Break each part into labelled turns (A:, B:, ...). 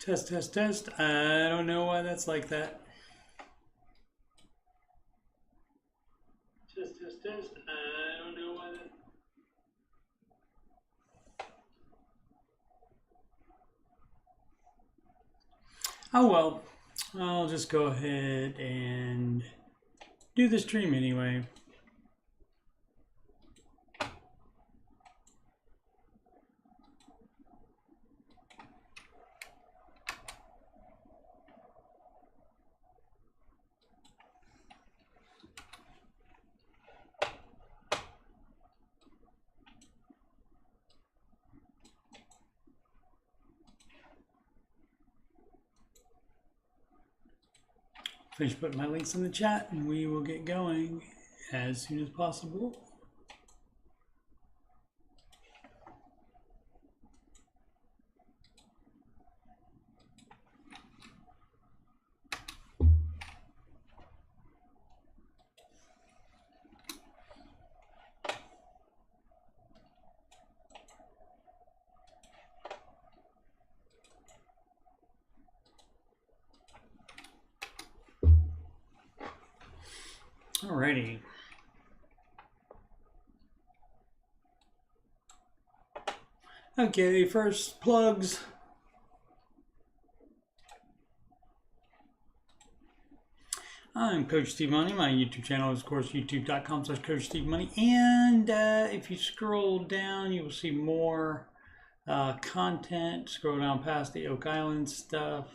A: Test, test, test. I don't know why that's like that. Test, test, test. I don't know why that. Oh well, I'll just go ahead and do the stream anyway. Finish putting my links in the chat and we will get going as soon as possible. Alrighty. Okay, first plugs. I'm Coach Steve Money. My YouTube channel is, of course, youtube.com/coachstevemoney. And if you scroll down, you will see more content. Scroll down past the Oak Island stuff.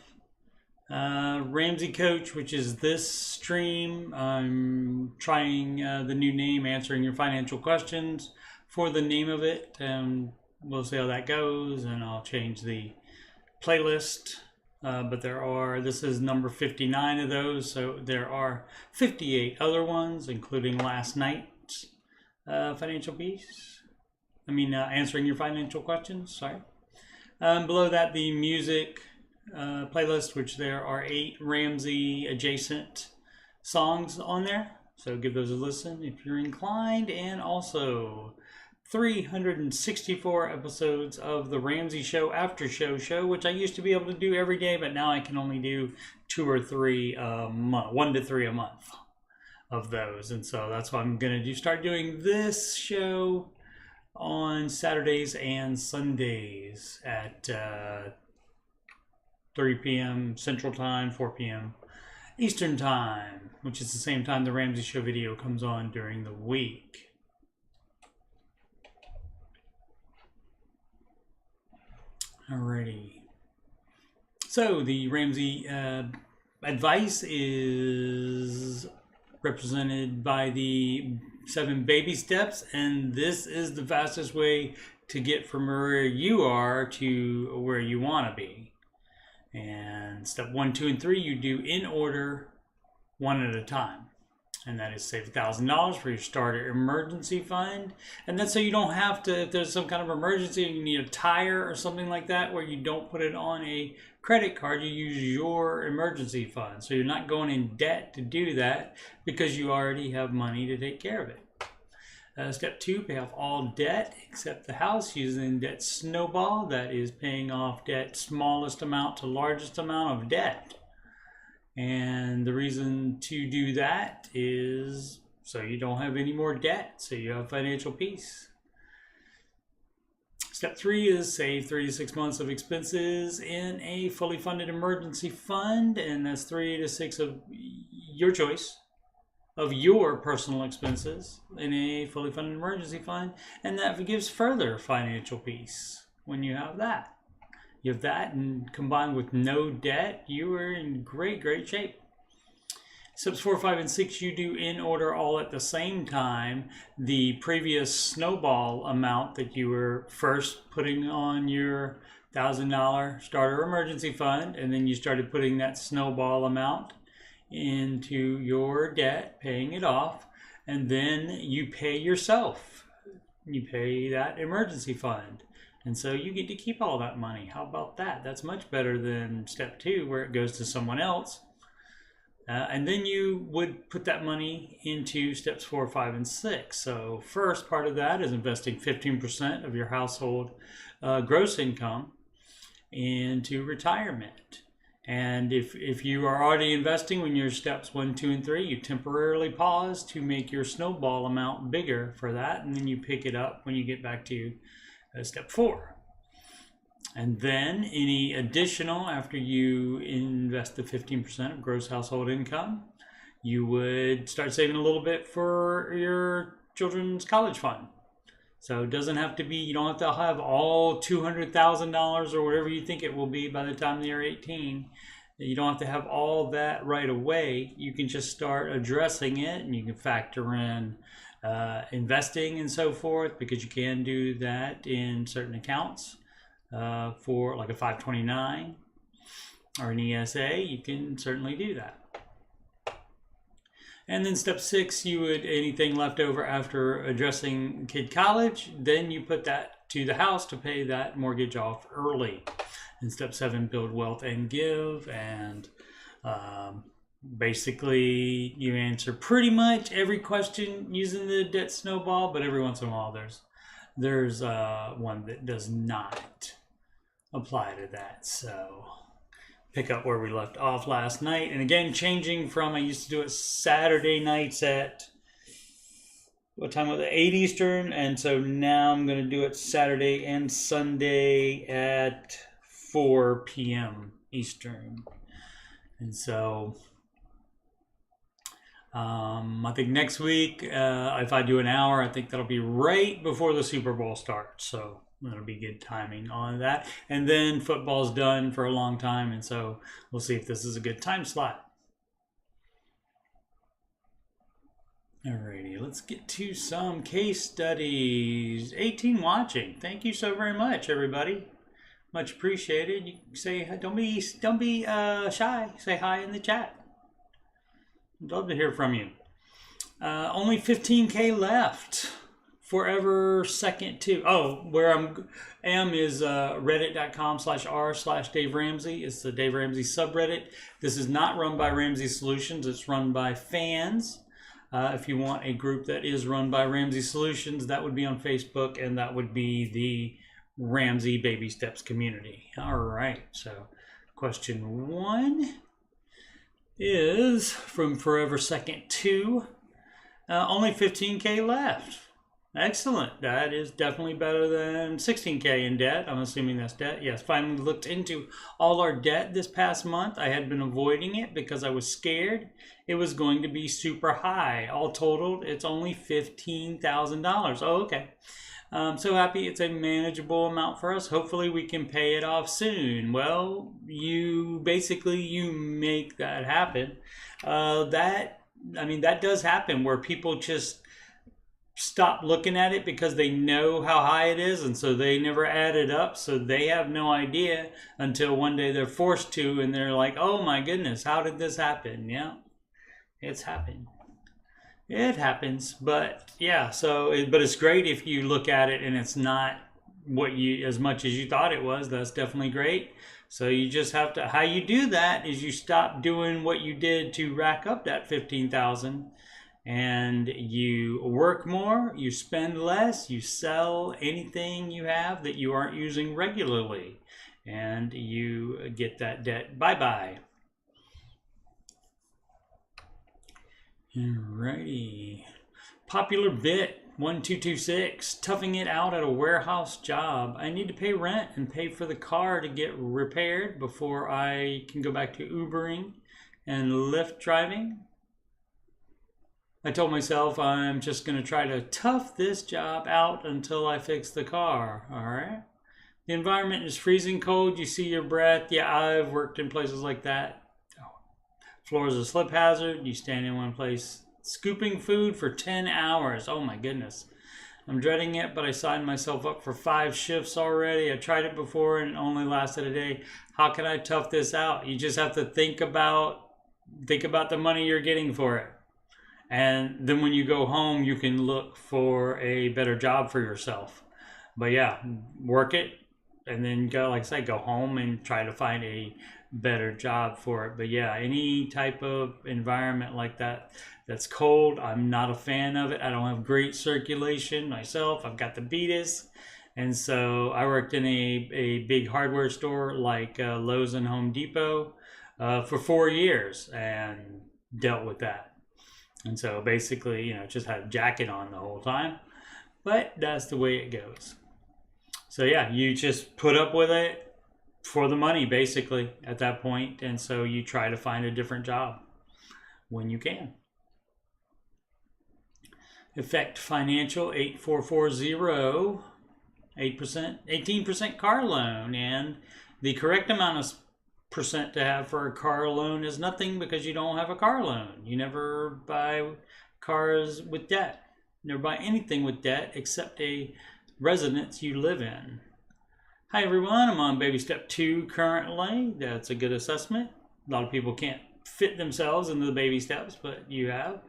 A: Ramsey Coach, which is this stream. I'm trying the new name, Answering Your Financial Questions, for the name of it. We'll see how that goes, and I'll change the playlist. But this is number 59 of those, so there are 58 other ones, including last night's financial piece. Answering Your Financial Questions, sorry. Below that, the music playlist, which there are 8 Ramsey adjacent songs on there, so give those a listen if you're inclined. And also 364 episodes of the Ramsey Show After Show, which I used to be able to do every day, but now I can only do 2 or 3 a month, 1 to 3 a month of those. And so that's what I'm gonna do, start doing this show on Saturdays and Sundays at 3 p.m. Central Time, 4 p.m. Eastern Time, which is the same time the Ramsey Show video comes on during the week. Alrighty. So the Ramsey advice is represented by the 7 baby steps, and this is the fastest way to get from where you are to where you want to be. And step 1, 2, and 3 you do in order, one at a time. And that is save $1,000 for your starter emergency fund. And that's so you don't have to, if there's some kind of emergency and you need a tire or something like that, where you don't put it on a credit card, you use your emergency fund. So you're not going in debt to do that because you already have money to take care of it. Step 2, pay off all debt except the house using debt snowball. That is paying off debt smallest amount to largest amount of debt. And the reason to do that is so you don't have any more debt, so you have financial peace. Step 3 is save 3 to 6 months of expenses in a fully funded emergency fund, and that's 3 to 6 of your choice of your personal expenses in a fully funded emergency fund, and that gives further financial peace when you have that. You have that, and combined with no debt, you are in great shape. Steps 4, 5, and 6 you do in order all at the same time. The previous snowball amount that you were first putting on your $1,000 starter emergency fund, and then you started putting that snowball amount into your debt, paying it off, and then you pay yourself. You pay that emergency fund. And so you get to keep all that money. How about that? That's much better than step 2, where it goes to someone else. And then you would put that money into steps 4, 5, and 6. So first part of that is investing 15% of your household gross income into retirement. And if you are already investing when you're steps 1, 2, and 3, you temporarily pause to make your snowball amount bigger for that, and then you pick it up when you get back to step 4. And then any additional, after you invest the 15% of gross household income, you would start saving a little bit for your children's college fund. So it doesn't have to be, you don't have to have all $200,000 or whatever you think it will be by the time they're 18. You don't have to have all that right away. You can just start addressing it, and you can factor in investing and so forth, because you can do that in certain accounts for like a 529 or an ESA. You can certainly do that. And then step 6, you would, anything left over after addressing kid college, then you put that to the house to pay that mortgage off early. And step 7, build wealth and give. And basically you answer pretty much every question using the debt snowball, but every once in a while there's one that does not apply to that. So pick up where we left off last night. And again, changing from, I used to do it Saturday nights at, what time was it, 8 Eastern, and so now I'm going to do it Saturday and Sunday at 4 p.m. Eastern. And so I think next week, if I do an hour, I think that'll be right before the Super Bowl starts. So that'll be good timing on that. And then football's done for a long time, and so we'll see if this is a good time slot. Alrighty, let's get to some case studies. 18 watching. Thank you so very much, everybody. Much appreciated. You say, don't be shy. Say hi in the chat. I'd love to hear from you. Only 15K left. Forever second to, where am is reddit.com/r/Dave Ramsey. It's the Dave Ramsey subreddit. This is not run by Ramsey Solutions. It's run by fans. If you want a group that is run by Ramsey Solutions, that would be on Facebook, and that would be the Ramsey Baby Steps community. All right, so question 1 is from Forever Second 2. Only 15K left. Excellent. That is definitely better than 16K in debt. I'm assuming that's debt. Yes, finally looked into all our debt this past month. I had been avoiding it because I was scared it was going to be super high. All totaled, it's only $15,000. Oh, okay. I'm so happy it's a manageable amount for us. Hopefully we can pay it off soon. Well, you make that happen. That does happen where people just stop looking at it because they know how high it is, and so they never add it up, so they have no idea until one day they're forced to, and they're like, oh my goodness, how did this happen? Yeah, it's happened. It happens. But yeah, but it's great if you look at it and it's not as much as you thought it was. That's definitely great. So you just have to, how you do that is you stop doing what you did to rack up that 15,000, and you work more, you spend less, you sell anything you have that you aren't using regularly, and you get that debt bye-bye. Alrighty. Popular bit 1226. Toughing it out at a warehouse job. I need to pay rent and pay for the car to get repaired before I can go back to Ubering and Lyft driving. I told myself I'm just going to try to tough this job out until I fix the car. All right. The environment is freezing cold. You see your breath. Yeah, I've worked in places like that. Floor is a slip hazard. You stand in one place scooping food for 10 hours. Oh my goodness. I'm dreading it, but I signed myself up for 5 shifts already. I tried it before and it only lasted a day. How can I tough this out? You just have to think about the money you're getting for it. And then when you go home, you can look for a better job for yourself. But yeah, work it and then go, like I said, go home and try to find a better job for it. But yeah, any type of environment like that that's cold, I'm not a fan of it. I don't have great circulation myself. I've got the beatus, And so I worked in a big hardware store like Lowe's and Home Depot for 4 years and dealt with that. And so basically, you know, just had a jacket on the whole time. But that's the way it goes. So yeah, you just put up with it for the money basically at that point. And so you try to find a different job when you can. Effect Financial 8440, 8%, 18% car loan. And the correct amount of percent to have for a car loan is nothing because you don't have a car loan. You never buy cars with debt. Never buy anything with debt except a residence you live in. Hi everyone, I'm on baby step 2 currently. That's a good assessment. A lot of people can't fit themselves into the baby steps, but you have.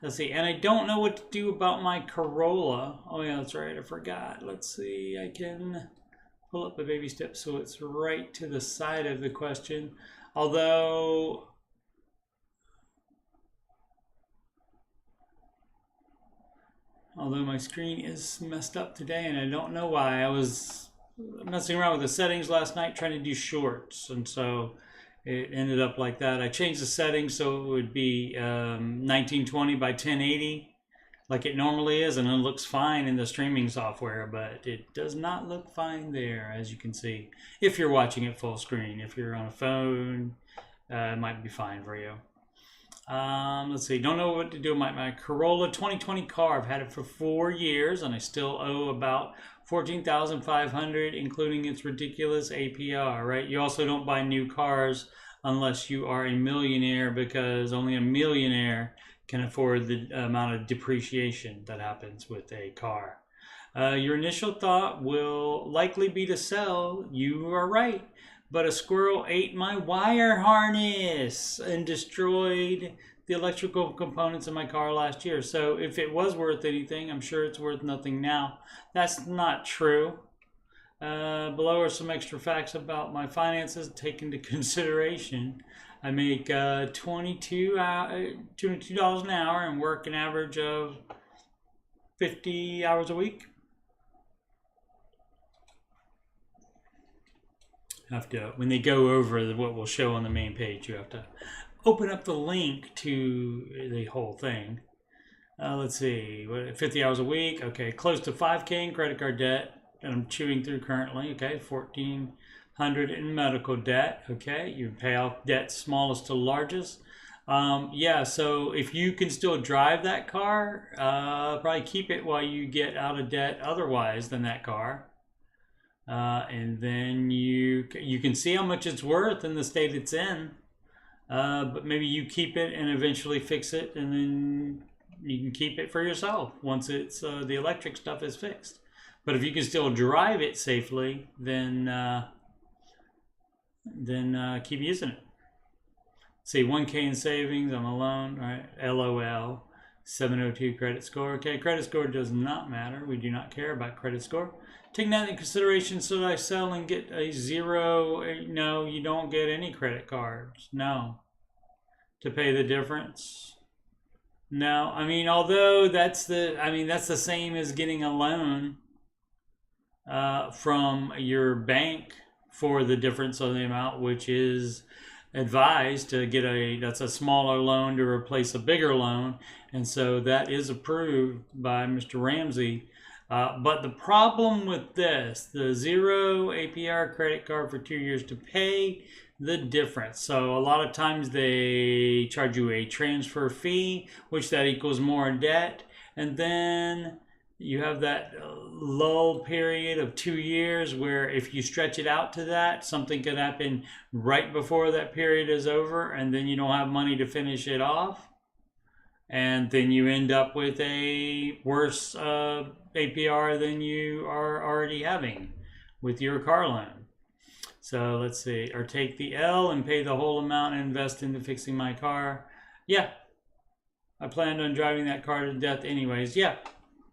A: Let's see, and I don't know what to do about my Corolla. Oh yeah, that's right, I forgot. Let's see, I can pull up the baby step so it's right to the side of the question. Although my screen is messed up today and I don't know why. I was messing around with the settings last night trying to do shorts, and so it ended up like that. I changed the settings so it would be 1920 by 1080 like it normally is, and it looks fine in the streaming software, but it does not look fine there, as you can see. If you're watching it full screen, if you're on a phone, it might be fine for you. Let's see, don't know what to do with my Corolla 2020 car. I've had it for 4 years and I still owe about $14,500, including its ridiculous APR, right? You also don't buy new cars unless you are a millionaire, because only a millionaire can afford the amount of depreciation that happens with a car. Your initial thought will likely be to sell. You are right. But a squirrel ate my wire harness and destroyed the electrical components in my car last year. So if it was worth anything, I'm sure it's worth nothing now. That's not true. Below are some extra facts about my finances taken into consideration. I make $22 an hour and work an average of 50 hours a week. Have to, when they go over what will show on the main page, you have to open up the link to the whole thing. Let's see, 50 hours a week. Okay, close to 5K in credit card debt that I'm chewing through currently. Okay, 1,400 in medical debt. Okay, you pay off debt smallest to largest. Yeah, so if you can still drive that car, probably keep it while you get out of debt otherwise than that car. And then you can see how much it's worth in the state it's in, but maybe you keep it and eventually fix it, and then you can keep it for yourself once it's the electric stuff is fixed. But if you can still drive it safely, then keep using it. See, 1K in savings on a loan, right? LOL, 702 credit score. Okay, credit score does not matter. We do not care about credit score. Taking that into consideration, should I sell and get a 0? No, you don't get any credit cards. No. To pay the difference. No, I mean, although that's the same as getting a loan from your bank for the difference of the amount, which is advised to get that's a smaller loan to replace a bigger loan. And so that is approved by Mr. Ramsey. But the problem with this, the 0 APR credit card for 2 years to pay the difference. So a lot of times they charge you a transfer fee, which that equals more debt. And then you have that lull period of 2 years where if you stretch it out to that, something could happen right before that period is over, and then you don't have money to finish it off. And then you end up with a worse APR than you are already having with your car loan. So let's see, or take the L and pay the whole amount and invest into fixing my car. Yeah, I planned on driving that car to death anyways. Yeah,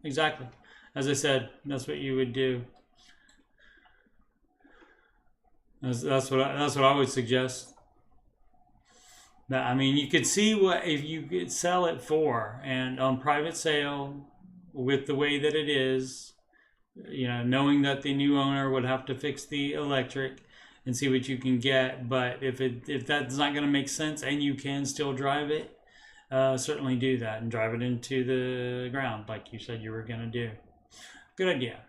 A: exactly. As I said, that's what you would do. That's what I would suggest. I mean, you could see what if you could sell it for, and on private sale with the way that it is, you know, knowing that the new owner would have to fix the electric and see what you can get. But if that's not going to make sense and you can still drive it, certainly do that and drive it into the ground like you said you were going to do. Good idea.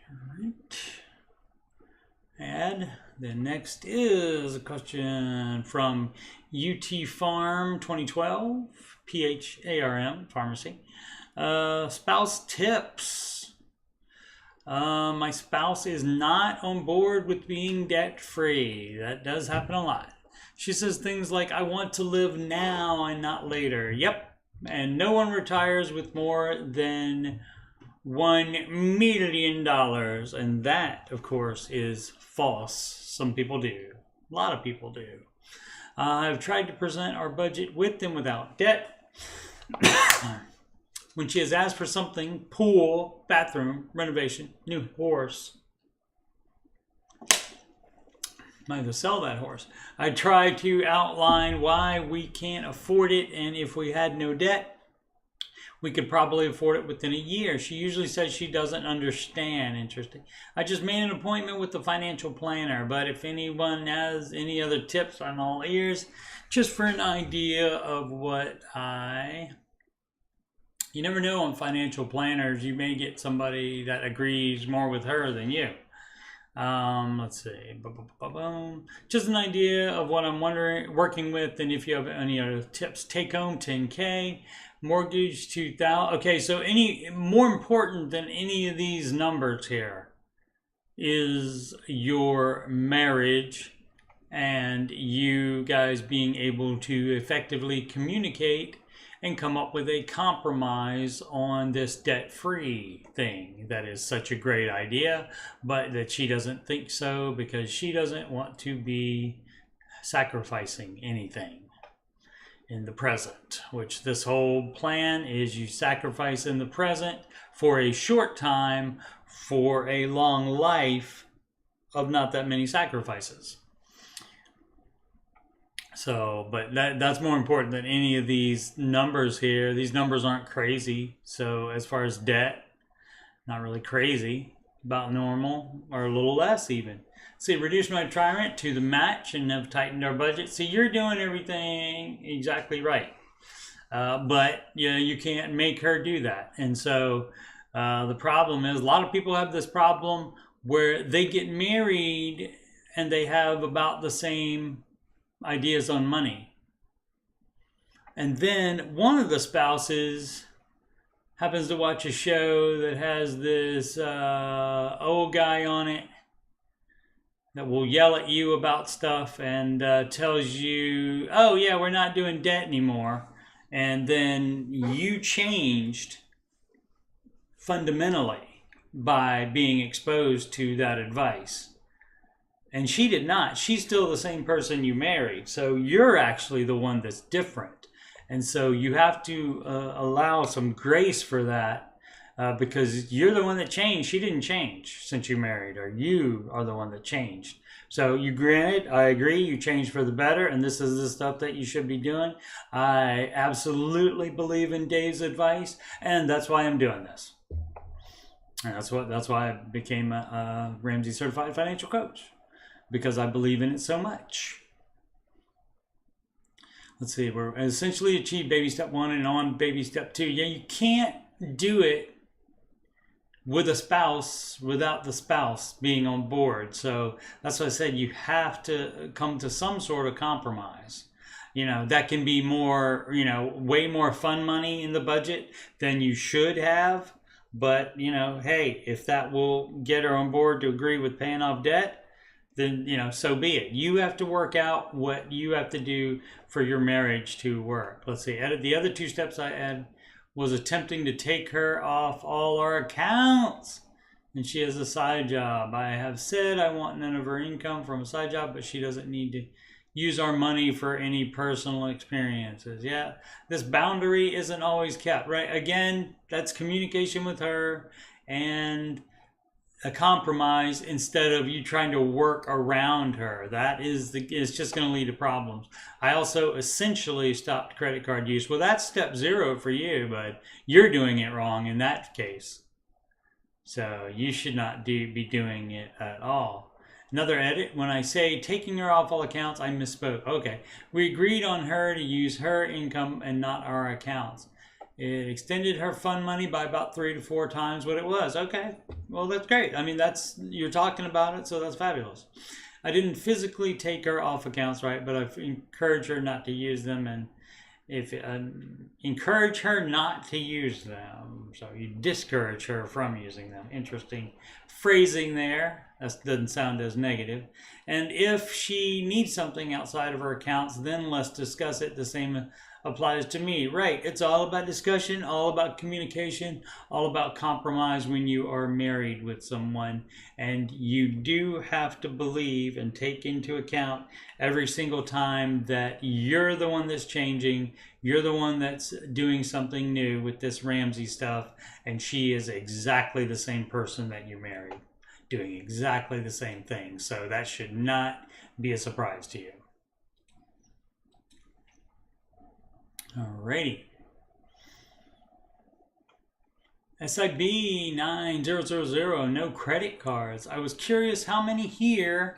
A: All right. And the next is a question from UT Farm 2012, PHARM, pharmacy. Spouse tips. My spouse is not on board with being debt free. That does happen a lot. She says things like, I want to live now and not later. Yep. And no one retires with more than $1 million. And that, of course, is false. Some people do. A lot of people do. I've tried to present our budget with and without debt. When she has asked for something, pool, bathroom, renovation, new horse. Might as well sell that horse. I try to outline why we can't afford it, and if we had no debt, we could probably afford it within a year. She usually says she doesn't understand. Interesting. I just made an appointment with the financial planner, but if anyone has any other tips, I'm all ears, just for an idea of what you never know on financial planners. You may get somebody that agrees more with her than you. Let's see. Just an idea of what I'm working with, and if you have any other tips. Take home 10K, mortgage 2,000. Okay, so more important than any of these numbers here is your marriage and you guys being able to effectively communicate and come up with a compromise on this debt-free thing. That is such a great idea, but that she doesn't think so because she doesn't want to be sacrificing anything in the present, which this whole plan is you sacrifice in the present for a short time for a long life of not that many sacrifices. So, but that's more important than any of these numbers here. These numbers aren't crazy. So as far as debt, not really crazy, about normal or a little less even. See, reduce my retirement to the match and have tightened our budget. See, you're doing everything exactly right. But you know, you can't make her do that. And so the problem is a lot of people have this problem where they get married and they have about the same ideas on money. And then one of the spouses happens to watch a show that has this old guy on it that will yell at you about stuff and tells you, oh yeah, we're not doing debt anymore. And then you changed fundamentally by being exposed to that advice. And she did not. She's still the same person you married. So you're actually the one that's different. And so you have to allow some grace for that because you're the one that changed. She didn't change since you married her. You are the one that changed. So you granted, I agree, you changed for the better, and this is the stuff that you should be doing. I absolutely believe in Dave's advice, and that's why I'm doing this. And that's why I became a Ramsey certified financial coach. Because I believe in it so much. Let's see, we're essentially achieved baby step 1 and on baby step 2. Yeah, you can't do it with a spouse without the spouse being on board. So that's why I said you have to come to some sort of compromise. You know, that can be more, you know, way more fun money in the budget than you should have. But, you know, hey, if that will get her on board to agree with paying off debt, then, you know, so be it. You have to work out what you have to do for your marriage to work. Let's see. The other 2 steps I had was attempting to take her off all our accounts. And she has a side job. I have said I want none of her income from a side job, but she doesn't need to use our money for any personal experiences. Yeah, this boundary isn't always kept, right? Again, that's communication with her. And a compromise instead of you trying to work around her. That is it's just going to lead to problems. I also essentially stopped credit card use. Well, that's step 0 for you, but you're doing it wrong in that case. So you should not be doing it at all. Another edit, when I say taking her off all accounts, I misspoke. Okay, we agreed on her to use her income and not our accounts. It extended her fund money by about 3 to 4 times what it was. Okay, well, that's great. I mean, you're talking about it, so that's fabulous. I didn't physically take her off accounts, right? But I've encouraged her not to use them, and if encourage her not to use them, so you discourage her from using them. Interesting phrasing there. That doesn't sound as negative. And if she needs something outside of her accounts, then let's discuss it. The same applies to me. Right, it's all about discussion, all about communication, all about compromise when you are married with someone. And you do have to believe and take into account every single time that you're the one that's changing, you're the one that's doing something new with this Ramsey stuff, and she is exactly the same person that you married, doing exactly the same thing. So that should not be a surprise to you. Alrighty. SIB 9000, no credit cards. I was curious how many here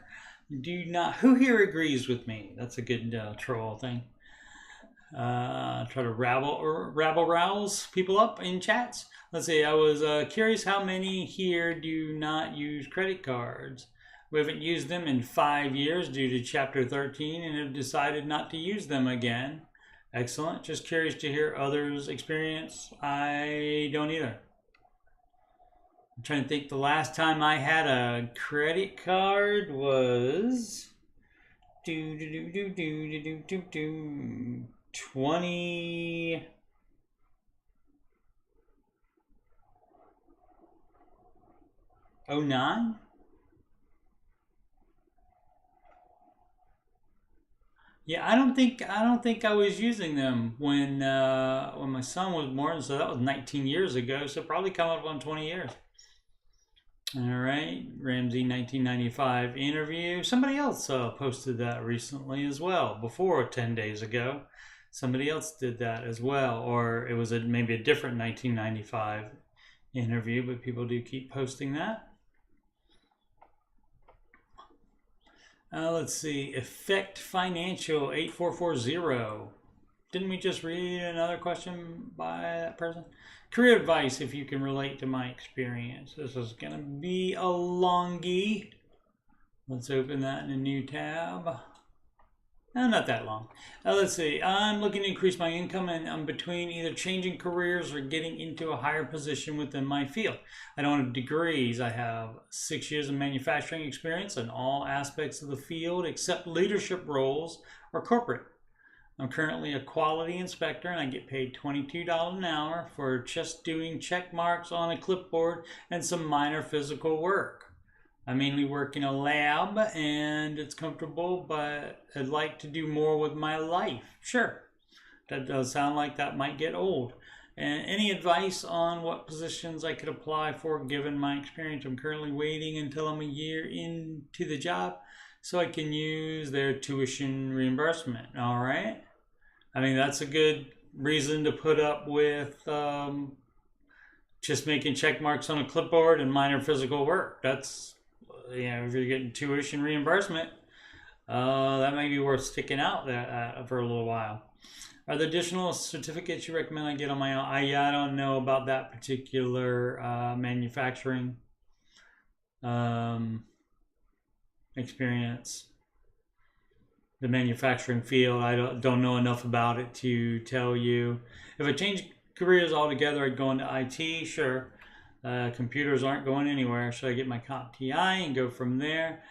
A: do not, who here agrees with me? That's a good troll thing. Try to rabble-rouse people up in chats. Let's see, I was curious how many here do not use credit cards. We haven't used them in 5 years due to Chapter 13 and have decided not to use them again. Excellent. Just curious to hear others' experience. I don't either. I'm trying to think, the last time I had a credit card was 2009. Yeah, I don't think I was using them when my son was born, so that was 19 years ago. So probably come up on 20 years. All right, Ramsey 1995 interview. Somebody else posted that recently as well, before 10 days ago. Somebody else did that as well, or it was maybe a different 1995 interview, but people do keep posting that. Let's see, Effect Financial 8440. Didn't we just read another question by that person? Career advice, if you can relate to my experience. This is going to be a longie. Let's open that in a new tab. Not that long. Let's see. I'm looking to increase my income, and I'm between either changing careers or getting into a higher position within my field. I don't have degrees. I have 6 years of manufacturing experience in all aspects of the field except leadership roles or corporate. I'm currently a quality inspector, and I get paid $22 an hour for just doing check marks on a clipboard and some minor physical work. I mainly work in a lab and it's comfortable, but I'd like to do more with my life. Sure, that does sound like that might get old. And any advice on what positions I could apply for given my experience? I'm currently waiting until I'm a year into the job so I can use their tuition reimbursement. All right. I mean, that's a good reason to put up with just making check marks on a clipboard and minor physical work. That's, if you're getting tuition reimbursement, that may be worth sticking out for a little while. Are there additional certificates you recommend I get on my own? I don't know about that particular manufacturing experience. The manufacturing field, I don't know enough about it to tell you. If I change careers altogether, I'd go into IT, sure. Computers aren't going anywhere. Should I get my CompTI and go from there?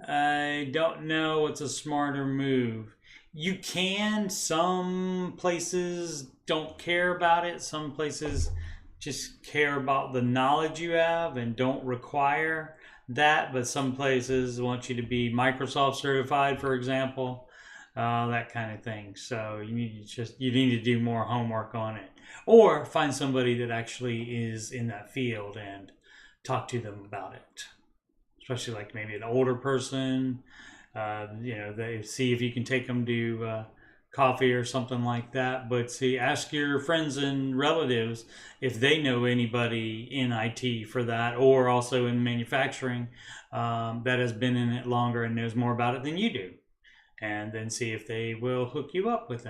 A: I don't know what's a smarter move. You can. Some places don't care about it. Some places just care about the knowledge you have and don't require that. But some places want you to be Microsoft certified, for example, that kind of thing. So you need to do more homework on it, or find somebody that actually is in that field and talk to them about it, especially like maybe an older person. They see if you can take them to coffee or something like that. But see, ask your friends and relatives if they know anybody in IT for that, or also in manufacturing that has been in it longer and knows more about it than you do, and then see if they will hook you up with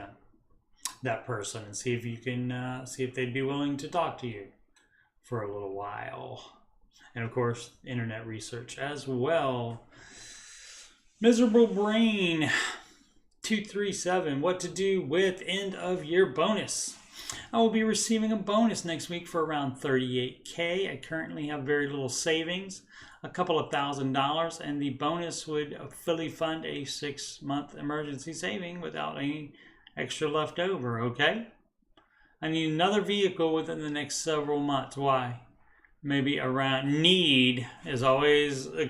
A: that person, and see if you can see if they'd be willing to talk to you for a little while. And of course, internet research as well. Miserable Brain 237, what to do with end of year bonus. I will be receiving a bonus next week for around $38K. I currently have very little savings, a couple of $1,000, and the bonus would fully fund a 6-month emergency saving without any extra left over. Okay, I need another vehicle within the next several months. Why? Maybe around need is always a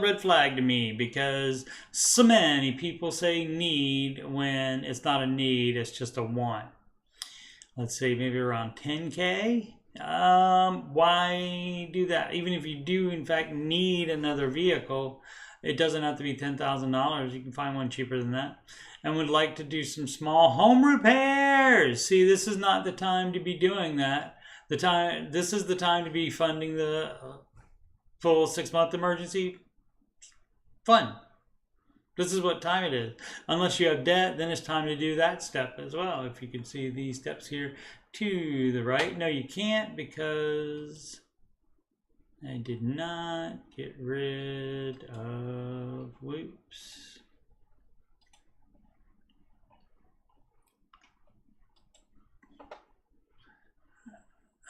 A: red flag to me, because so many people say need when it's not a need, it's just a want. Let's say maybe around 10K. Why do that? Even if you do in fact need another vehicle, it doesn't have to be $10,000. You can find one cheaper than that. And would like to do some small home repairs. See, this is not the time to be doing that. This is the time to be funding the full 6-month emergency fund. This is what time it is. Unless you have debt, then it's time to do that step as well. If you can see these steps here to the right. No, you can't, because I did not get rid of, whoops.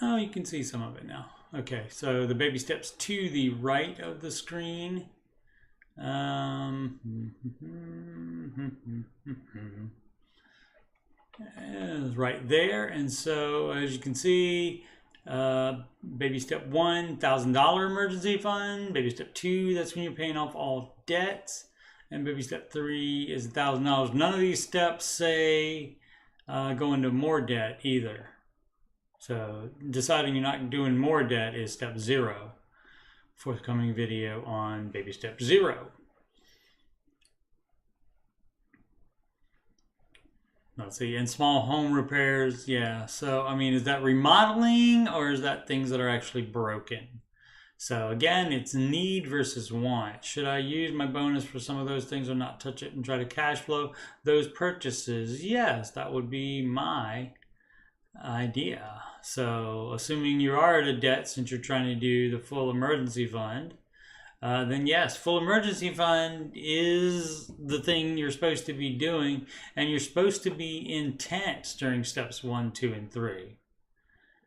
A: Oh, you can see some of it now. Okay, so the baby steps to the right of the screen. It's right there. And so as you can see, baby step 1, $1,000 emergency fund. Baby step 2, that's when you're paying off all debts. And baby step 3 is $1,000. None of these steps say go into more debt either. So deciding you're not doing more debt is step 0. Forthcoming video on baby step 0. Let's see, and small home repairs, yeah. So, I mean, is that remodeling, or is that things that are actually broken? So again, it's need versus want. Should I use my bonus for some of those things or not touch it and try to cash flow those purchases? Yes, that would be my idea. So assuming you are at a debt, since you're trying to do the full emergency fund, then yes, full emergency fund is the thing you're supposed to be doing, and you're supposed to be intense during steps 1, 2, and 3.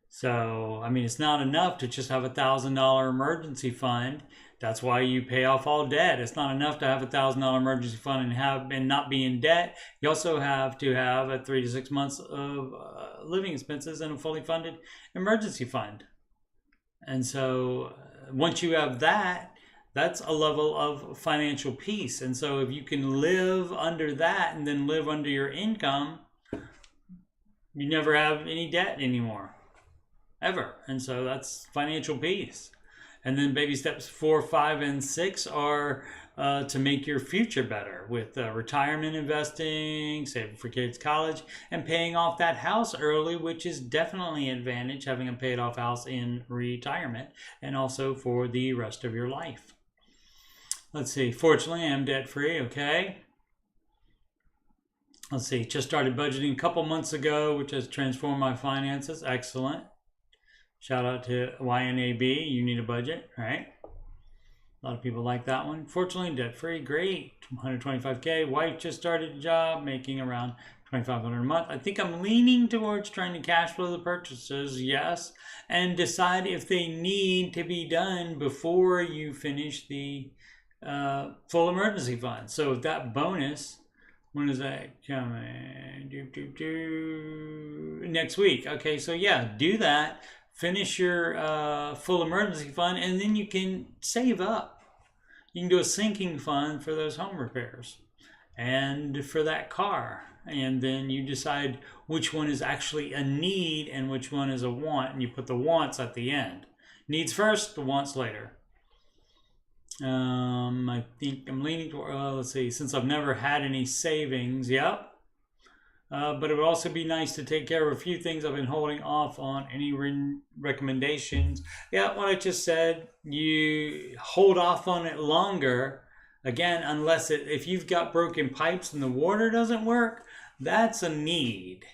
A: So, I mean, it's not enough to just have $1,000 emergency fund. That's why you pay off all debt. It's not enough to have $1,000 emergency fund and not be in debt. You also have to have a 3 to 6 months of living expenses and a fully funded emergency fund. And so once you have that, that's a level of financial peace. And so if you can live under that and then live under your income, you never have any debt anymore, ever. And so that's financial peace. And then baby steps 4, 5, and 6 are to make your future better with retirement investing, saving for kids' college, and paying off that house early, which is definitely an advantage, having a paid off house in retirement, and also for the rest of your life. Let's see, fortunately I'm debt free, okay. Let's see, just started budgeting a couple months ago, which has transformed my finances. Excellent. Shout out to YNAB, you need a budget, right? A lot of people like that one. Fortunately, debt-free, great. 125K, wife just started a job, making around $2,500 a month. I think I'm leaning towards trying to cash flow the purchases, yes, and decide if they need to be done before you finish the full emergency fund. So if that bonus, when is that coming? Next week. Okay, so yeah, do that. Finish your full emergency fund, and then you can save up. You can do a sinking fund for those home repairs and for that car. and then you decide which one is actually a need and which one is a want, and you put the wants at the end. Needs first, the wants later. I think I'm leaning toward, let's see, since I've never had any savings, yep. But it would also be nice to take care of a few things I've been holding off on. Any recommendations? Yeah, what I just said, you hold off on it longer. Again, unless if you've got broken pipes and the water doesn't work, that's a need.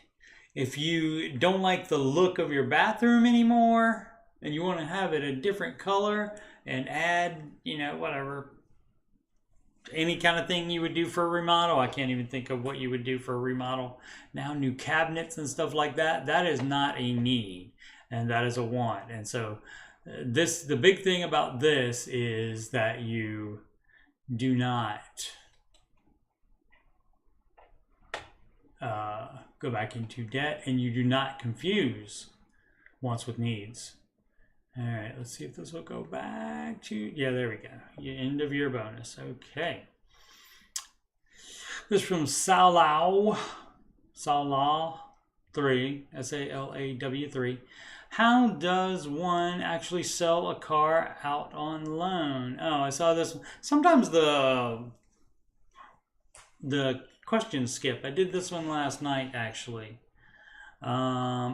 A: If you don't like the look of your bathroom anymore and you want to have it a different color and add, whatever, any kind of thing you would do for a remodel. I can't even think of what you would do for a remodel. Now, new cabinets and stuff like that, that is not a need, and that is a want. And so the big thing about this is that you do not go back into debt, and you do not confuse wants with needs. All right, let's see if this will go back to, yeah, there we go. End of year bonus. Okay. This is from Salaw 3, Salaw 3. How does one actually sell a car out on loan? Oh, I saw this one. Sometimes the questions skip. I did this one last night, actually.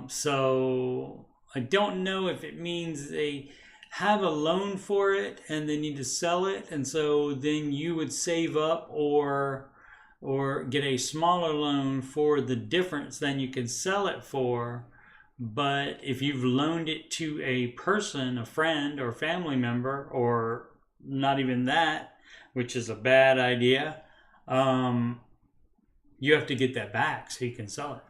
A: So I don't know if it means they have a loan for it and they need to sell it, and so then you would save up or get a smaller loan for the difference than you can sell it for. But if you've loaned it to a person, a friend or family member, or not even that, which is a bad idea, you have to get that back so you can sell it.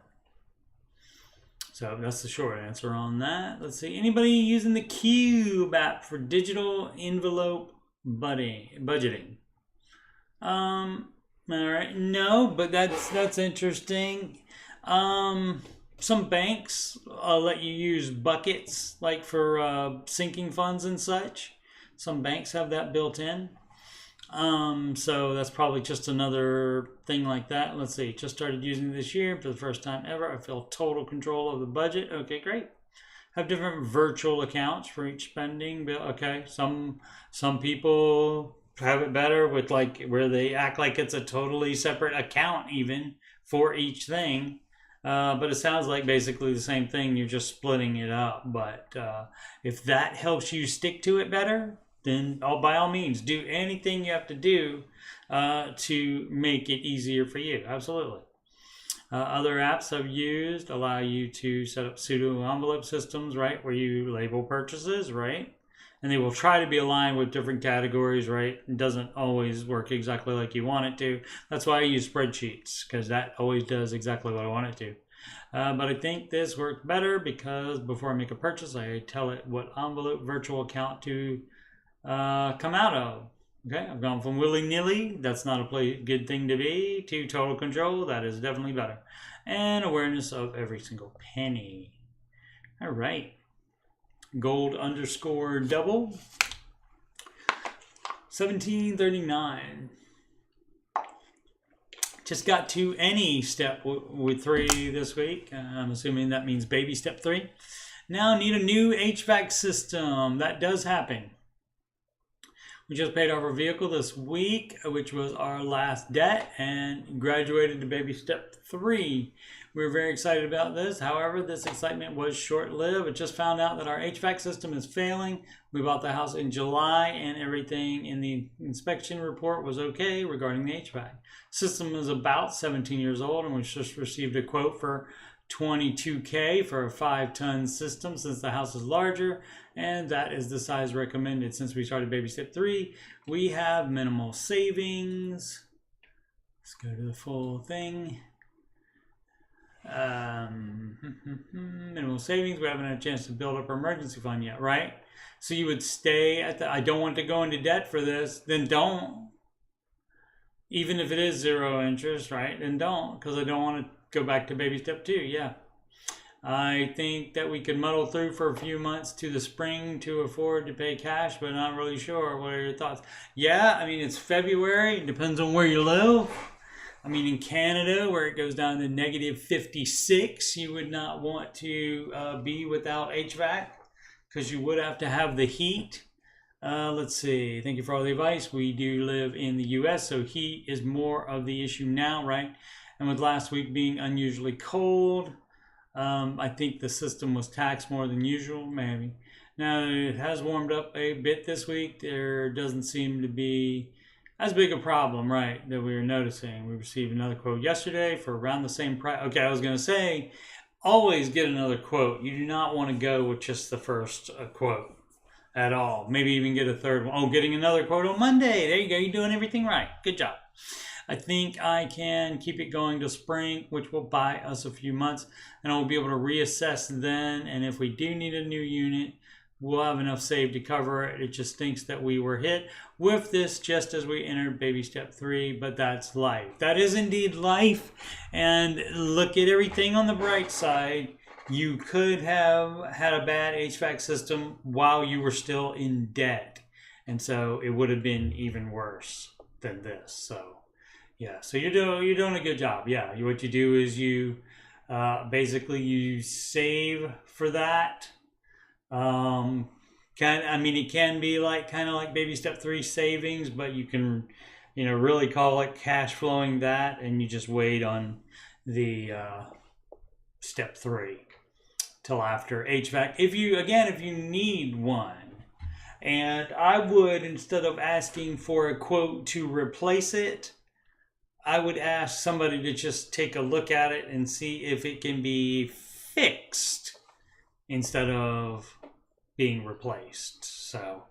A: So that's the short answer on that. Let's see. Anybody using the Cube app for digital envelope budgeting? All right. No, but that's interesting. Some banks let you use buckets, like for sinking funds and such. Some banks have that built in. So that's probably just another thing like that. Let's see, just started using it this year for the first time ever. I feel total control of the budget. Okay, great. Have different virtual accounts for each spending bill. Okay, some people have it better with like where they act like it's a totally separate account even for each thing. But it sounds like basically the same thing. You're just splitting it up. But if that helps you stick to it better, then by all means, do anything you have to do to make it easier for you. Absolutely. Other apps I've used allow you to set up pseudo envelope systems, right, where you label purchases, right? And they will try to be aligned with different categories, right? It doesn't always work exactly like you want it to. That's why I use spreadsheets, because that always does exactly what I want it to. But I think this works better because before I make a purchase, I tell it what envelope virtual account to come out of. Okay, I've gone from willy-nilly, that's not a good thing to be, to total control. That is definitely better. And awareness of every single penny. All right. Gold_double 1739. Just got to any step with 3 this week. I'm assuming that means baby step 3. Now need a new HVAC system. That does happen. We just paid off our vehicle this week, which was our last debt, and graduated to baby step 3. We were very excited about this. However, this excitement was short-lived. I just found out that our HVAC system is failing. We bought the house in July, and everything in the inspection report was okay regarding the HVAC. System is about 17 years old, and we just received a quote for $22K for a 5-ton system since the house is larger, and that is the size recommended. Since we started baby step 3, we have minimal savings. Let's go to the full thing. Minimal savings. We haven't had a chance to build up our emergency fund yet, right? So you would stay at the, I don't want to go into debt for this, then don't. Even if it is 0 interest, right? Then don't, because I don't want to go back to baby step 2. Yeah. I think that we could muddle through for a few months to the spring to afford to pay cash, but not really sure. What are your thoughts? Yeah, I mean, it's February. It depends on where you live. I mean, in Canada, where it goes down to negative 56, you would not want to be without HVAC because you would have to have the heat. Let's see. Thank you for all the advice. We do live in the U.S., so heat is more of the issue now, right? And with last week being unusually cold, I think the system was taxed more than usual, maybe. Now, it has warmed up a bit this week. There doesn't seem to be as big a problem, right, that we were noticing. We received another quote yesterday for around the same price. Okay, I was going to say, always get another quote. You do not want to go with just the first quote at all. Maybe even get a third one. Oh, getting another quote on Monday. There you go. You're doing everything right. Good job. I think I can keep it going to spring, which will buy us a few months, and I will be able to reassess then. And if we do need a new unit, we'll have enough saved to cover it. It just stinks that we were hit with this just as we entered baby step 3, but that's life. That is indeed life. And look at everything on the bright side. You could have had a bad HVAC system while you were still in debt. And so it would have been even worse than this. So yeah, so you're doing a good job. Yeah, what you do is you basically you save for that. It can be like kind of like baby step 3 savings, but you can, really call it cash flowing that, and you just wait on the step 3 till after HVAC. If you need one, and I would, instead of asking for a quote to replace it, I would ask somebody to just take a look at it and see if it can be fixed instead of being replaced. So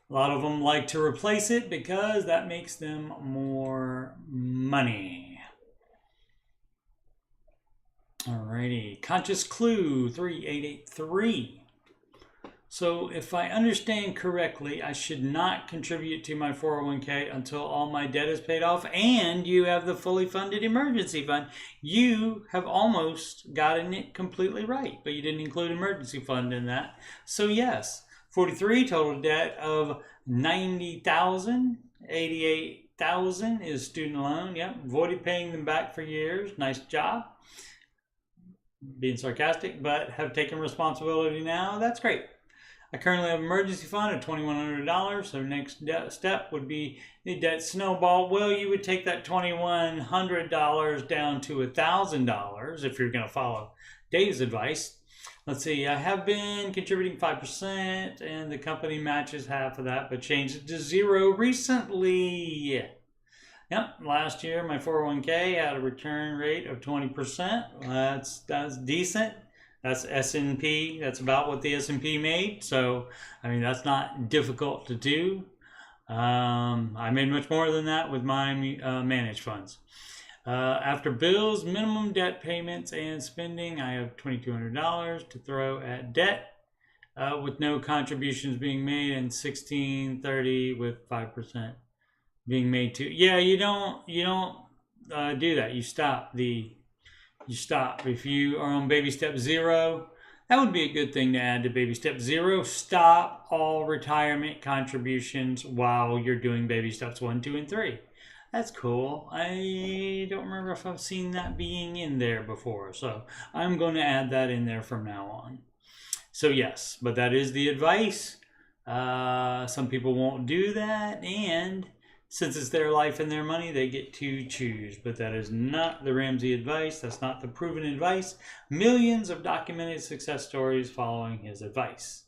A: a lot of them like to replace it because that makes them more money. Alrighty, Conscious Clue 3883. So if I understand correctly, I should not contribute to my 401k until all my debt is paid off and you have the fully funded emergency fund. You have almost gotten it completely right, but you didn't include emergency fund in that. So yes, 43, total debt of 90,000, 88,000 is student loan. Yep, avoided paying them back for years. Nice job. Being sarcastic, but have taken responsibility now. That's great. I currently have an emergency fund of $2,100, so next step would be the debt snowball. Well, you would take that $2,100 down to $1,000 if you're going to follow Dave's advice. Let's see, I have been contributing 5%, and the company matches half of that, but changed it to 0 recently. Yep, last year my 401k had a return rate of 20%. That's decent. That's S&P. That's about what the S&P made. So, that's not difficult to do. I made much more than that with my managed funds. After bills, minimum debt payments, and spending, I have $2,200 to throw at debt with no contributions being made, and $1,630 with 5% being made to. Yeah, you don't do that. You stop. If you are on baby step 0, that would be a good thing to add to baby step 0. Stop all retirement contributions while you're doing baby steps 1, 2, and 3. That's cool. I don't remember if I've seen that being in there before, so I'm going to add that in there from now on. So yes, but that is the advice. Some people won't do that, and since it's their life and their money, they get to choose. But that is not the Ramsey advice. That's not the proven advice. Millions of documented success stories following his advice.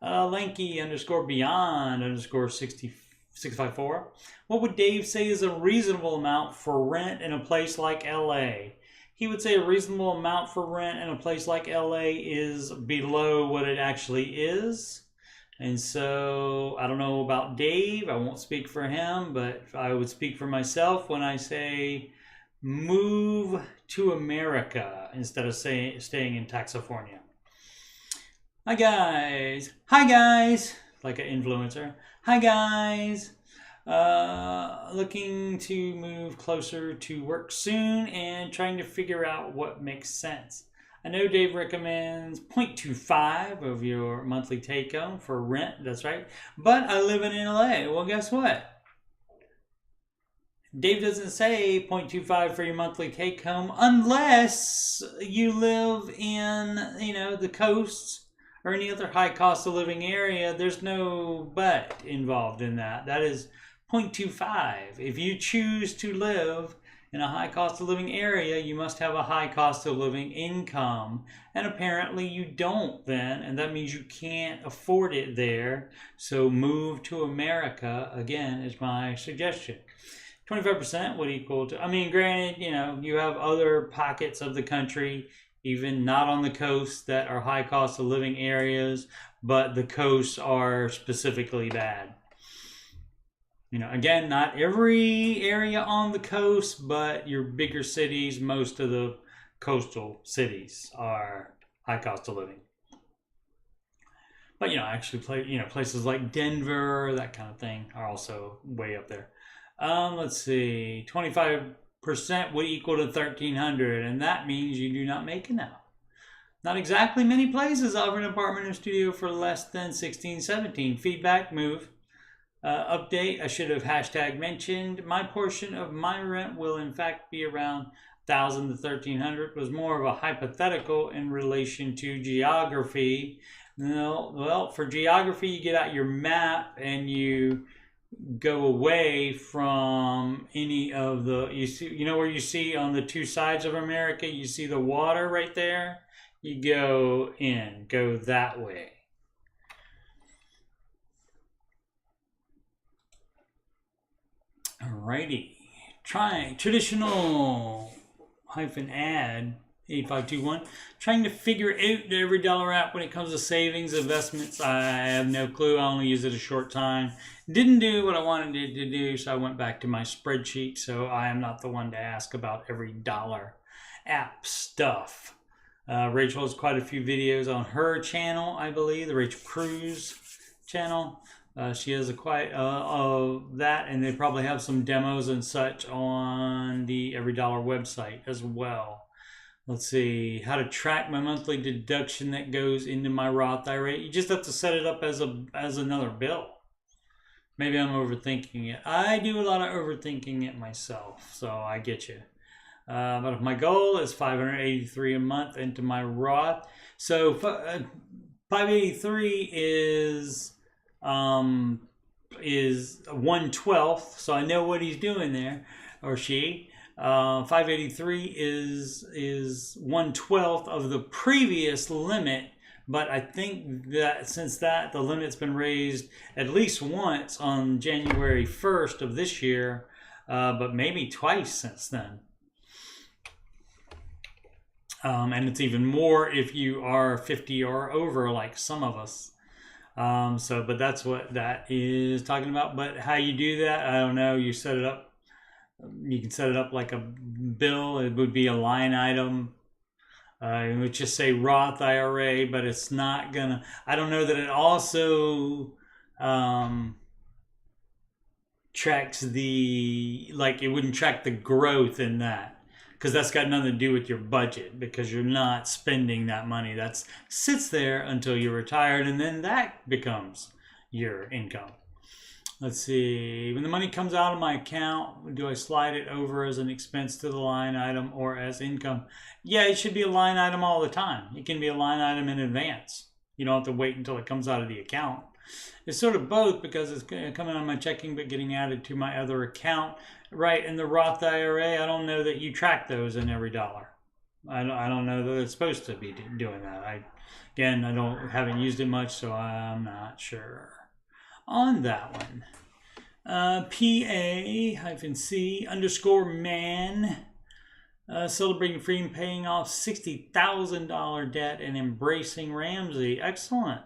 A: Lanky_beyond_654. What would Dave say is a reasonable amount for rent in a place like LA? He would say a reasonable amount for rent in a place like LA is below what it actually is. And so I don't know about Dave. I won't speak for him, but I would speak for myself when I say move to America instead of staying in Taxifornia. Hi guys. Like an influencer. Hi guys. Looking to move closer to work soon and trying to figure out what makes sense. I know Dave recommends 0.25 of your monthly take home for rent. That's right. But I live in LA. Well, guess what? Dave doesn't say 0.25 for your monthly take home unless you live in, the coast or any other high cost of living area. There's no but involved in that. That is 0.25. If you choose to live in a high cost of living area, you must have a high cost of living income. And apparently you don't then, and that means you can't afford it there. So move to America, again, is my suggestion. 25% would equal to, granted, you have other pockets of the country, even not on the coast, that are high cost of living areas, but the coasts are specifically bad. Again, not every area on the coast, but your bigger cities, most of the coastal cities are high cost of living. But, actually, places like Denver, that kind of thing, are also way up there. Let's see, 25% would equal to $1,300, and that means you do not make enough. Not exactly many places offer an apartment or studio for less than $1,617. Feedback, move. Update, I should have hashtag mentioned. My portion of my rent will in fact be around $1,000 to $1,300. Was more of a hypothetical in relation to geography. No, well, for geography, you get out your map and you go away from any of the, where you see on the two sides of America, you see the water right there. You go that way. Alrighty, try traditional -ad 8521. Trying to figure out the every dollar app when it comes to savings, investments. I have no clue. I only used it a short time. Didn't do what I wanted it to do, so I went back to my spreadsheet. So I am not the one to ask about every dollar app stuff. Rachel has quite a few videos on her channel, I believe, the Rachel Cruz channel. She has quite that, and they probably have some demos and such on the Every Dollar website as well. Let's see, how to track my monthly deduction that goes into my Roth IRA. You just have to set it up as another bill. Maybe I'm overthinking it. I do a lot of overthinking it myself, so I get you. But if my goal is $583 a month into my Roth, so 583 is 1/12, so I know what he's doing there, or she. 583 is 1/12 of the previous limit, but I think that since the limit's been raised at least once on January 1st of this year, but maybe twice since then. And it's even more if you are 50 or over, like some of us. But that's what that is talking about. But how you do that, I don't know. You set it up. You can set it up like a bill. It would be a line item. It would just say Roth IRA, but it's not gonna. I don't know that it also tracks it wouldn't track the growth in that. Because that's got nothing to do with your budget, because you're not spending that money. That sits there until you're retired, and then that becomes your income. Let's see. When the money comes out of my account, do I slide it over as an expense to the line item or as income? Yeah, it should be a line item all the time. It can be a line item in advance. You don't have to wait until it comes out of the account. It's sort of both, because it's coming on my checking but getting added to my other account. Right, in the Roth IRA, I don't know that you track those in every dollar. I don't know that it's supposed to be doing that. Haven't used it much, so I'm not sure on that one. PA-C_man celebrating freedom, paying off $60,000 debt and embracing Ramsey. Excellent.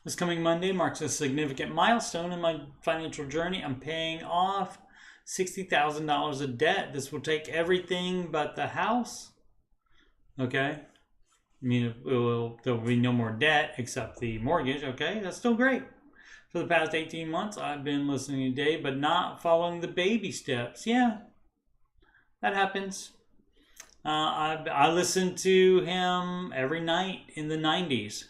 A: This coming Monday marks a significant milestone in my financial journey. I'm paying off $60,000 of debt. This will take everything but the house. Okay. There'll be no more debt except the mortgage. Okay, that's still great. For the past 18 months, I've been listening to Dave, but not following the baby steps. Yeah, that happens. I listened to him every night in the 90s.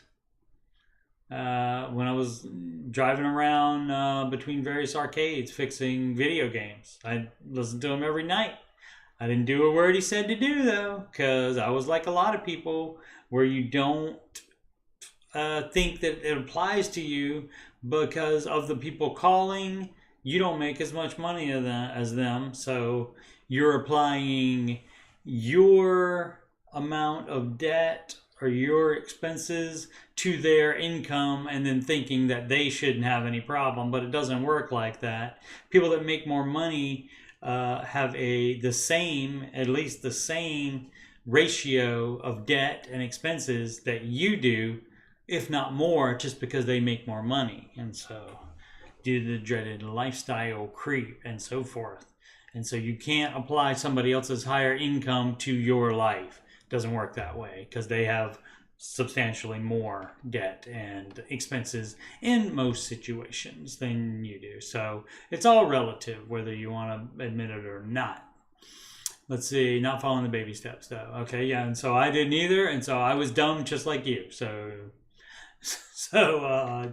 A: when I was driving around between various arcades fixing video games. I listened to him every night. I didn't do a word he said to do, though, because I was like a lot of people where you don't think that it applies to you because of the people calling. You don't make as much money as them, so you're applying your amount of debt or your expenses to their income and then thinking that they shouldn't have any problem, but it doesn't work like that. People that make more money have at least the same ratio of debt and expenses that you do, if not more, just because they make more money. And so due to the dreaded lifestyle creep and so forth. And so you can't apply somebody else's higher income to your life. It doesn't work that way because they have substantially more debt and expenses in most situations than you do. So it's all relative whether you want to admit it or not. Let's see, not following the baby steps though. Okay, yeah, and so I didn't either, and so I was dumb just like you. So I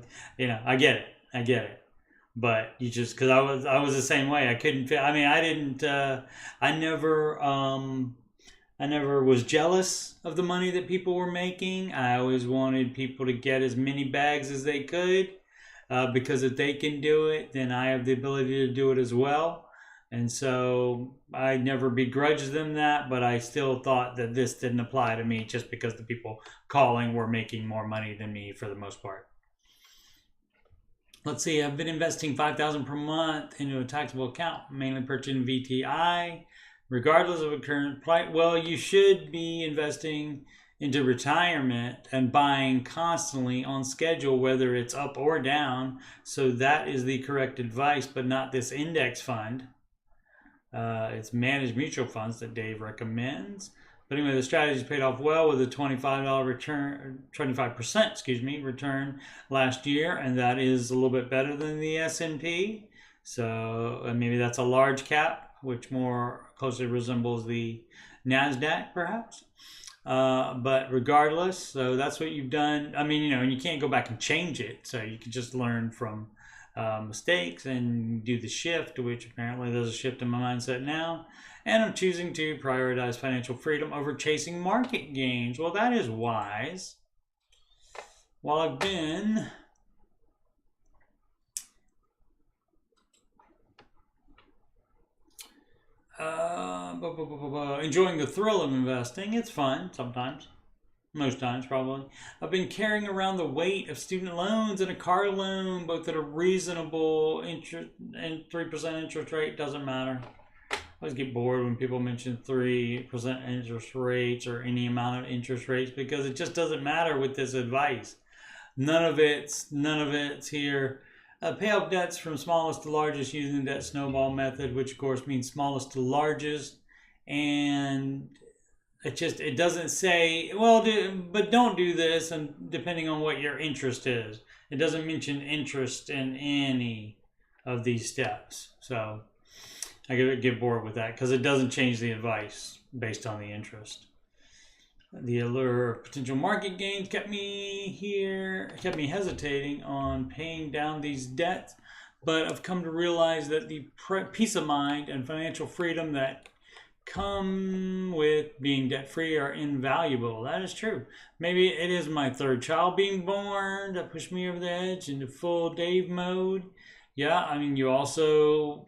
A: get it. But you just, because I was the same way. I couldn't fit. I mean, I didn't. I never was jealous of the money that people were making. I always wanted people to get as many bags as they could, because if they can do it, then I have the ability to do it as well. And so I never begrudged them that, but I still thought that this didn't apply to me just because the people calling were making more money than me for the most part. Let's see, I've been investing $5,000 per month into a taxable account, mainly purchasing VTI, regardless of a current plight. Well, you should be investing into retirement and buying constantly on schedule, whether it's up or down. So that is the correct advice, but not this index fund. It's managed mutual funds that Dave recommends. But anyway, the strategy paid off well with a $25 return, 25% return last year, and that is a little bit better than the S&P. So maybe that's a large cap, which more closely resembles the NASDAQ, perhaps. But regardless, so that's what you've done. I mean, and you can't go back and change it, so you can just learn from mistakes and do the shift, which apparently there's a shift in my mindset now. And I'm choosing to prioritize financial freedom over chasing market gains. Well, that is wise. While I've been enjoying the thrill of investing, it's fun sometimes. Most times, probably. I've been carrying around the weight of student loans and a car loan, both at a reasonable interest and 3% interest rate. Doesn't matter. I always get bored when people mention 3% interest rates or any amount of interest rates, because it just doesn't matter with this advice. None of it's here. Pay off debts from smallest to largest using the debt snowball method, which of course means smallest to largest. And it doesn't say, well, but don't do this, and depending on what your interest is. It doesn't mention interest in any of these steps. So I get bored with that because it doesn't change the advice based on the interest. The allure of potential market gains kept me hesitating on paying down these debts, but I've come to realize that the peace of mind and financial freedom that come with being debt-free are invaluable. That is true. Maybe it is my third child being born that pushed me over the edge into full Dave mode. Yeah, I mean, you also,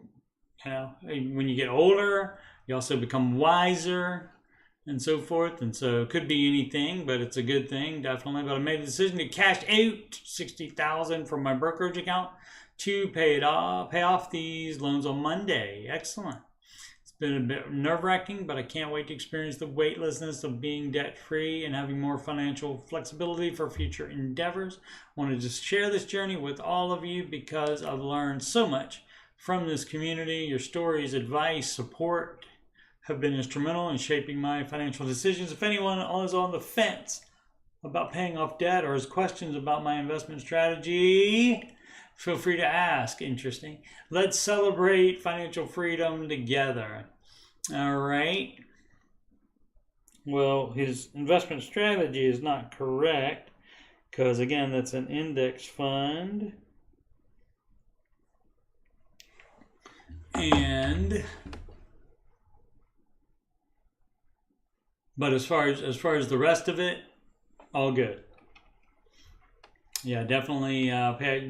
A: when you get older, you also become wiser and so forth. And so it could be anything, but it's a good thing, definitely. But I made the decision to cash out $60,000 from my brokerage account to pay off these loans on Monday. Excellent. Been a bit nerve-wracking, but I can't wait to experience the weightlessness of being debt-free and having more financial flexibility for future endeavors. I wanted to share this journey with all of you because I've learned so much from this community. Your stories, advice, support have been instrumental in shaping my financial decisions. If anyone is on the fence about paying off debt or has questions about my investment strategy, feel free to ask. Interesting. Let's celebrate financial freedom together. All right. Well, his investment strategy is not correct. because again, that's an index fund. But as far as the rest of it, all good. Yeah, definitely.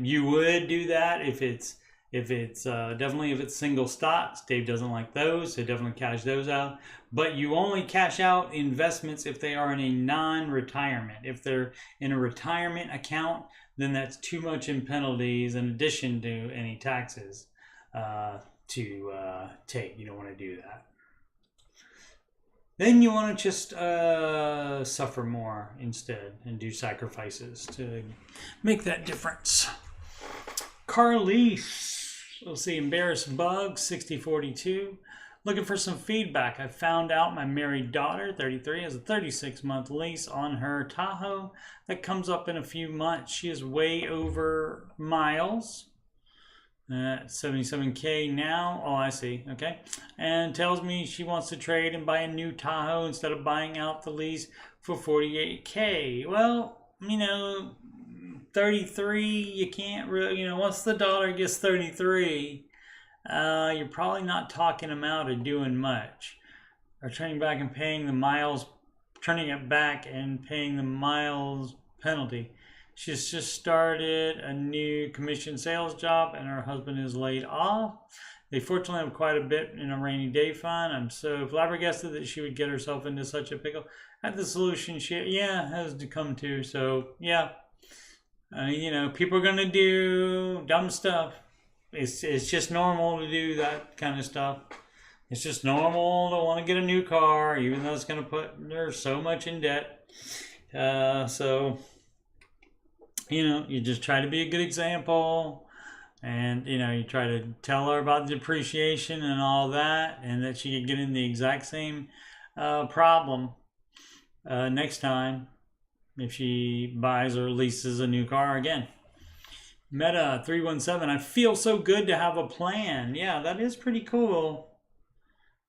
A: You would do that if it's definitely if it's single stocks. Dave doesn't like those, so definitely cash those out. But you only cash out investments if they are in a non-retirement. If they're in a retirement account, then that's too much in penalties in addition to any taxes to take. You don't want to do that. Then you want to just suffer more instead and do sacrifices to make that difference. Carlise, let's see, embarrassed bug, 6042. Looking for some feedback. I found out my married daughter, 33, has a 36-month lease on her Tahoe that comes up in a few months. She is way over miles. 77K now. Oh, I see. Okay. And tells me she wants to trade and buy a new Tahoe instead of buying out the lease for 48K. Well, 33, you can't really, once the daughter gets 33, you're probably not talking them out of doing much. Or turning it back and paying the miles penalty. She's just started a new commission sales job and her husband is laid off. They fortunately have quite a bit in a rainy day fund. I'm so flabbergasted that she would get herself into such a pickle. At the solution she has to come to. So yeah, people are gonna do dumb stuff. It's just normal to do that kind of stuff. It's just normal to want to get a new car, even though it's gonna put her so much in debt. You just try to be a good example, and you try to tell her about the depreciation and all that, and that she could get in the exact same problem next time if she buys or leases a new car again. Meta 317, I feel so good to have a plan. Yeah, that is pretty cool.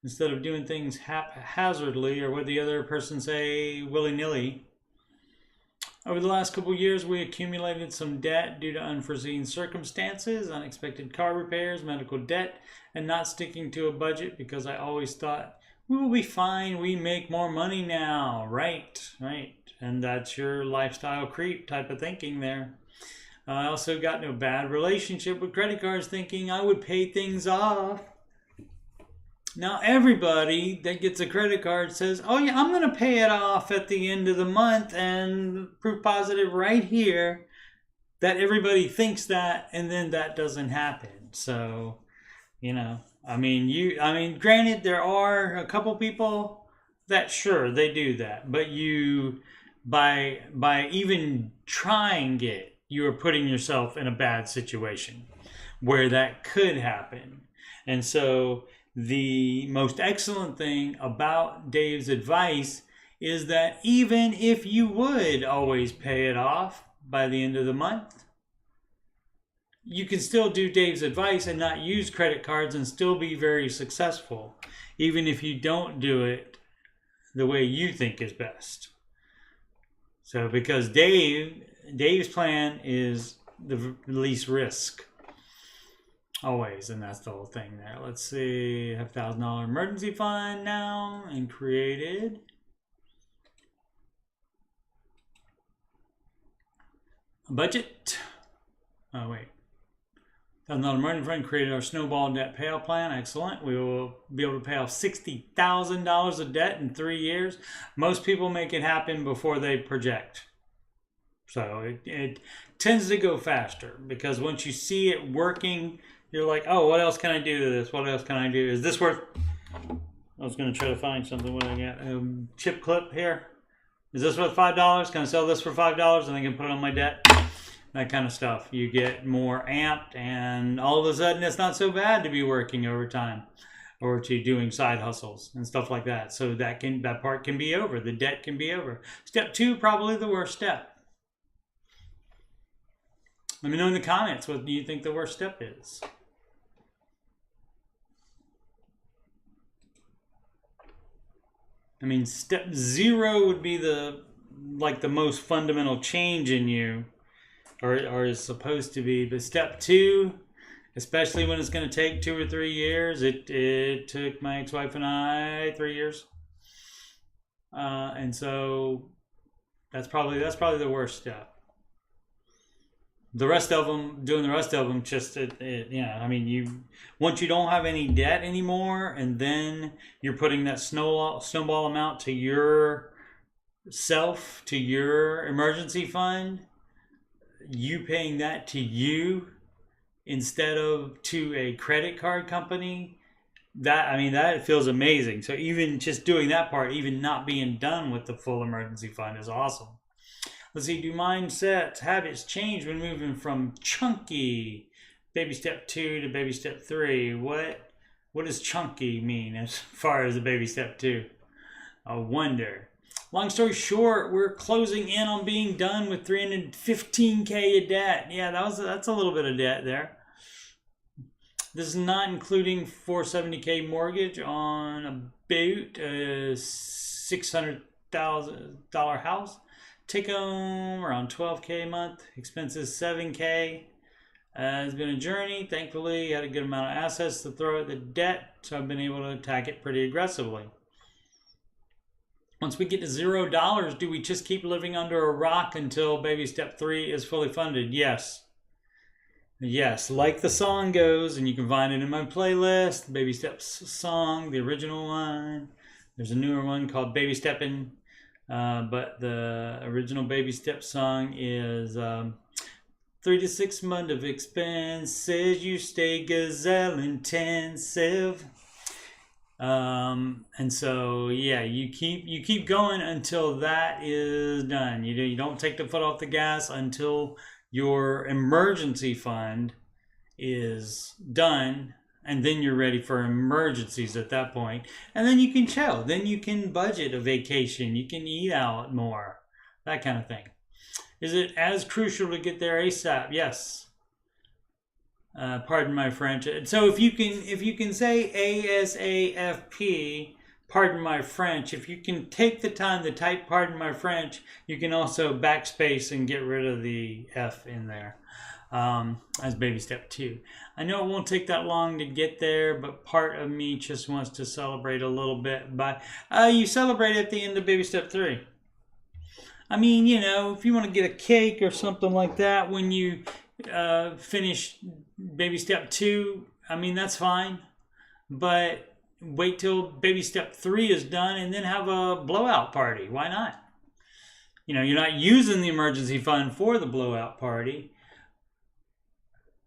A: Instead of doing things haphazardly or what the other person say willy-nilly. Over the last couple of years, we accumulated some debt due to unforeseen circumstances, unexpected car repairs, medical debt, and not sticking to a budget because I always thought, we will be fine, we make more money now. Right. And that's your lifestyle creep type of thinking there. I also got in a bad relationship with credit cards thinking I would pay things off. Now everybody that gets a credit card says, oh yeah, I'm going to pay it off at the end of the month, and proof positive right here that everybody thinks that, and then that doesn't happen. So, granted, there are a couple people that sure they do that, but by even trying it, you are putting yourself in a bad situation where that could happen. And so the most excellent thing about Dave's advice is that even if you would always pay it off by the end of the month, you can still do Dave's advice and not use credit cards and still be very successful, even if you don't do it the way you think is best. So because Dave's plan is the least risk. Always, and that's the whole thing there. Let's see, have $1,000 emergency fund now and created. A budget. Oh wait, $1,000 emergency fund, created our snowball debt payoff plan. Excellent. We will be able to pay off $60,000 of debt in 3 years. Most people make it happen before they project. So it tends to go faster because once you see it working, you're like, oh, what else can I do to this? What else can I do? Is this worth... I was going to try to find something when I got a chip clip here. Is this worth $5? Can I sell this for $5 and I can put it on my debt? That kind of stuff. You get more amped, and all of a sudden it's not so bad to be working overtime or to doing side hustles and stuff like that. So that part can be over. The debt can be over. Step 2, probably the worst step. Let me know in the comments what do you think the worst step is. Step 0 would be the like the most fundamental change in you, or is supposed to be. But step 2, especially when it's going to take 2 or 3 years, it took my ex-wife and I 3 years, and so that's probably the worst step. The rest of them, just I mean, once you don't have any debt anymore, and then you're putting that snowball amount to your emergency fund, you paying that to you instead of to a credit card company, that feels amazing. So even just doing that part, even not being done with the full emergency fund, is awesome. Let's see, do mindsets, habits change when moving from chunky baby step 2 to baby step 3? What does chunky mean as far as the baby step 2? I wonder. Long story short, we're closing in on being done with $315K of debt. Yeah, that's a little bit of debt there. This is not including $470K mortgage on about a $600,000 house. Take home around $12K a month. Expenses $7K. It's been a journey. Thankfully, had a good amount of assets to throw at the debt, so I've been able to attack it pretty aggressively. Once we get to $0, do we just keep living under a rock until baby step 3 is fully funded? Yes. Yes, like the song goes, and you can find it in my playlist, the Baby Steps song, the original one. There's a newer one called Baby Steppin'. But the original Baby Step song is 3 to 6 months of expenses, you stay gazelle intensive. And so yeah, you keep going until that is done. You don't take the foot off the gas until your emergency fund is done. And then you're ready for emergencies at that point. And then you can chill. Then you can budget a vacation. You can eat out more. That kind of thing. Is it as crucial to get there ASAP? Yes. Pardon my French. So if you can say ASAFP, pardon my French, if you can take the time to type pardon my French, you can also backspace and get rid of the F in there. As baby step 2. I know it won't take that long to get there, but part of me just wants to celebrate a little bit by you celebrate at the end of baby step 3. I mean, if you want to get a cake or something like that when you finish baby step 2, I mean, that's fine, but wait till baby step 3 is done and then have a blowout party. Why not? You're not using the emergency fund for the blowout party.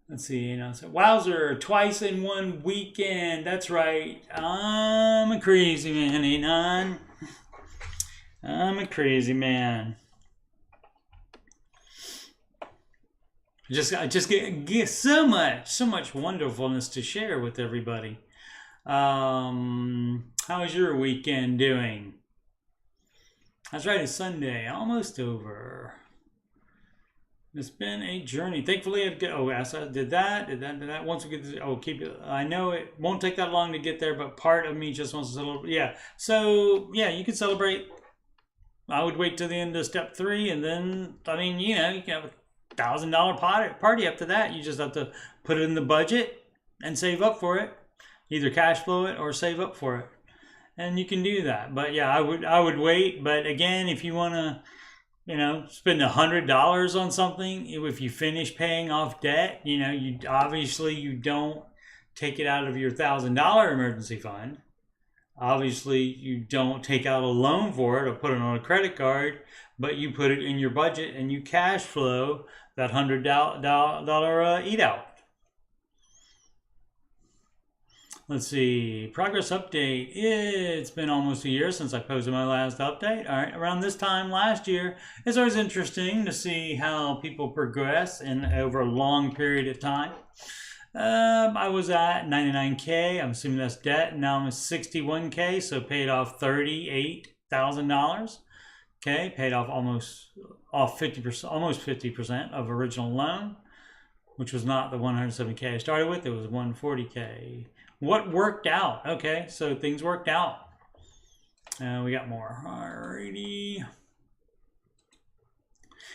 A: Let's see, so wowzer, twice in one weekend. That's right. I'm a crazy man, ain't I? I'm a crazy man. I just get so much wonderfulness to share with everybody. How's your weekend doing? That's right, it's Sunday, almost over. It's been a journey. Thankfully, I did that. Once we get to, keep it. I know it won't take that long to get there, but part of me just wants to celebrate. Yeah. So, yeah, you can celebrate. I would wait till the end of step 3, and then, you can have a $1,000 party after that. You just have to put it in the budget and save up for it. Either cash flow it or save up for it. And you can do that. But, yeah, I would wait. But, again, if you want to, spend $100 on something, if you finish paying off debt, you don't take it out of your $1,000 emergency fund. Obviously, you don't take out a loan for it or put it on a credit card, but you put it in your budget and you cash flow that $100 eat out. Let's see, progress update. It's been almost a year since I posted my last update. All right, around this time last year, it's always interesting to see how people progress over a long period of time. I was at $99K. I'm assuming that's debt. Now I'm at $61K, so paid off $38,000. Okay, paid off almost 50% of original loan, which was not the $170K I started with. It was $140K. What worked out? Okay, so things worked out. We got more. Alrighty.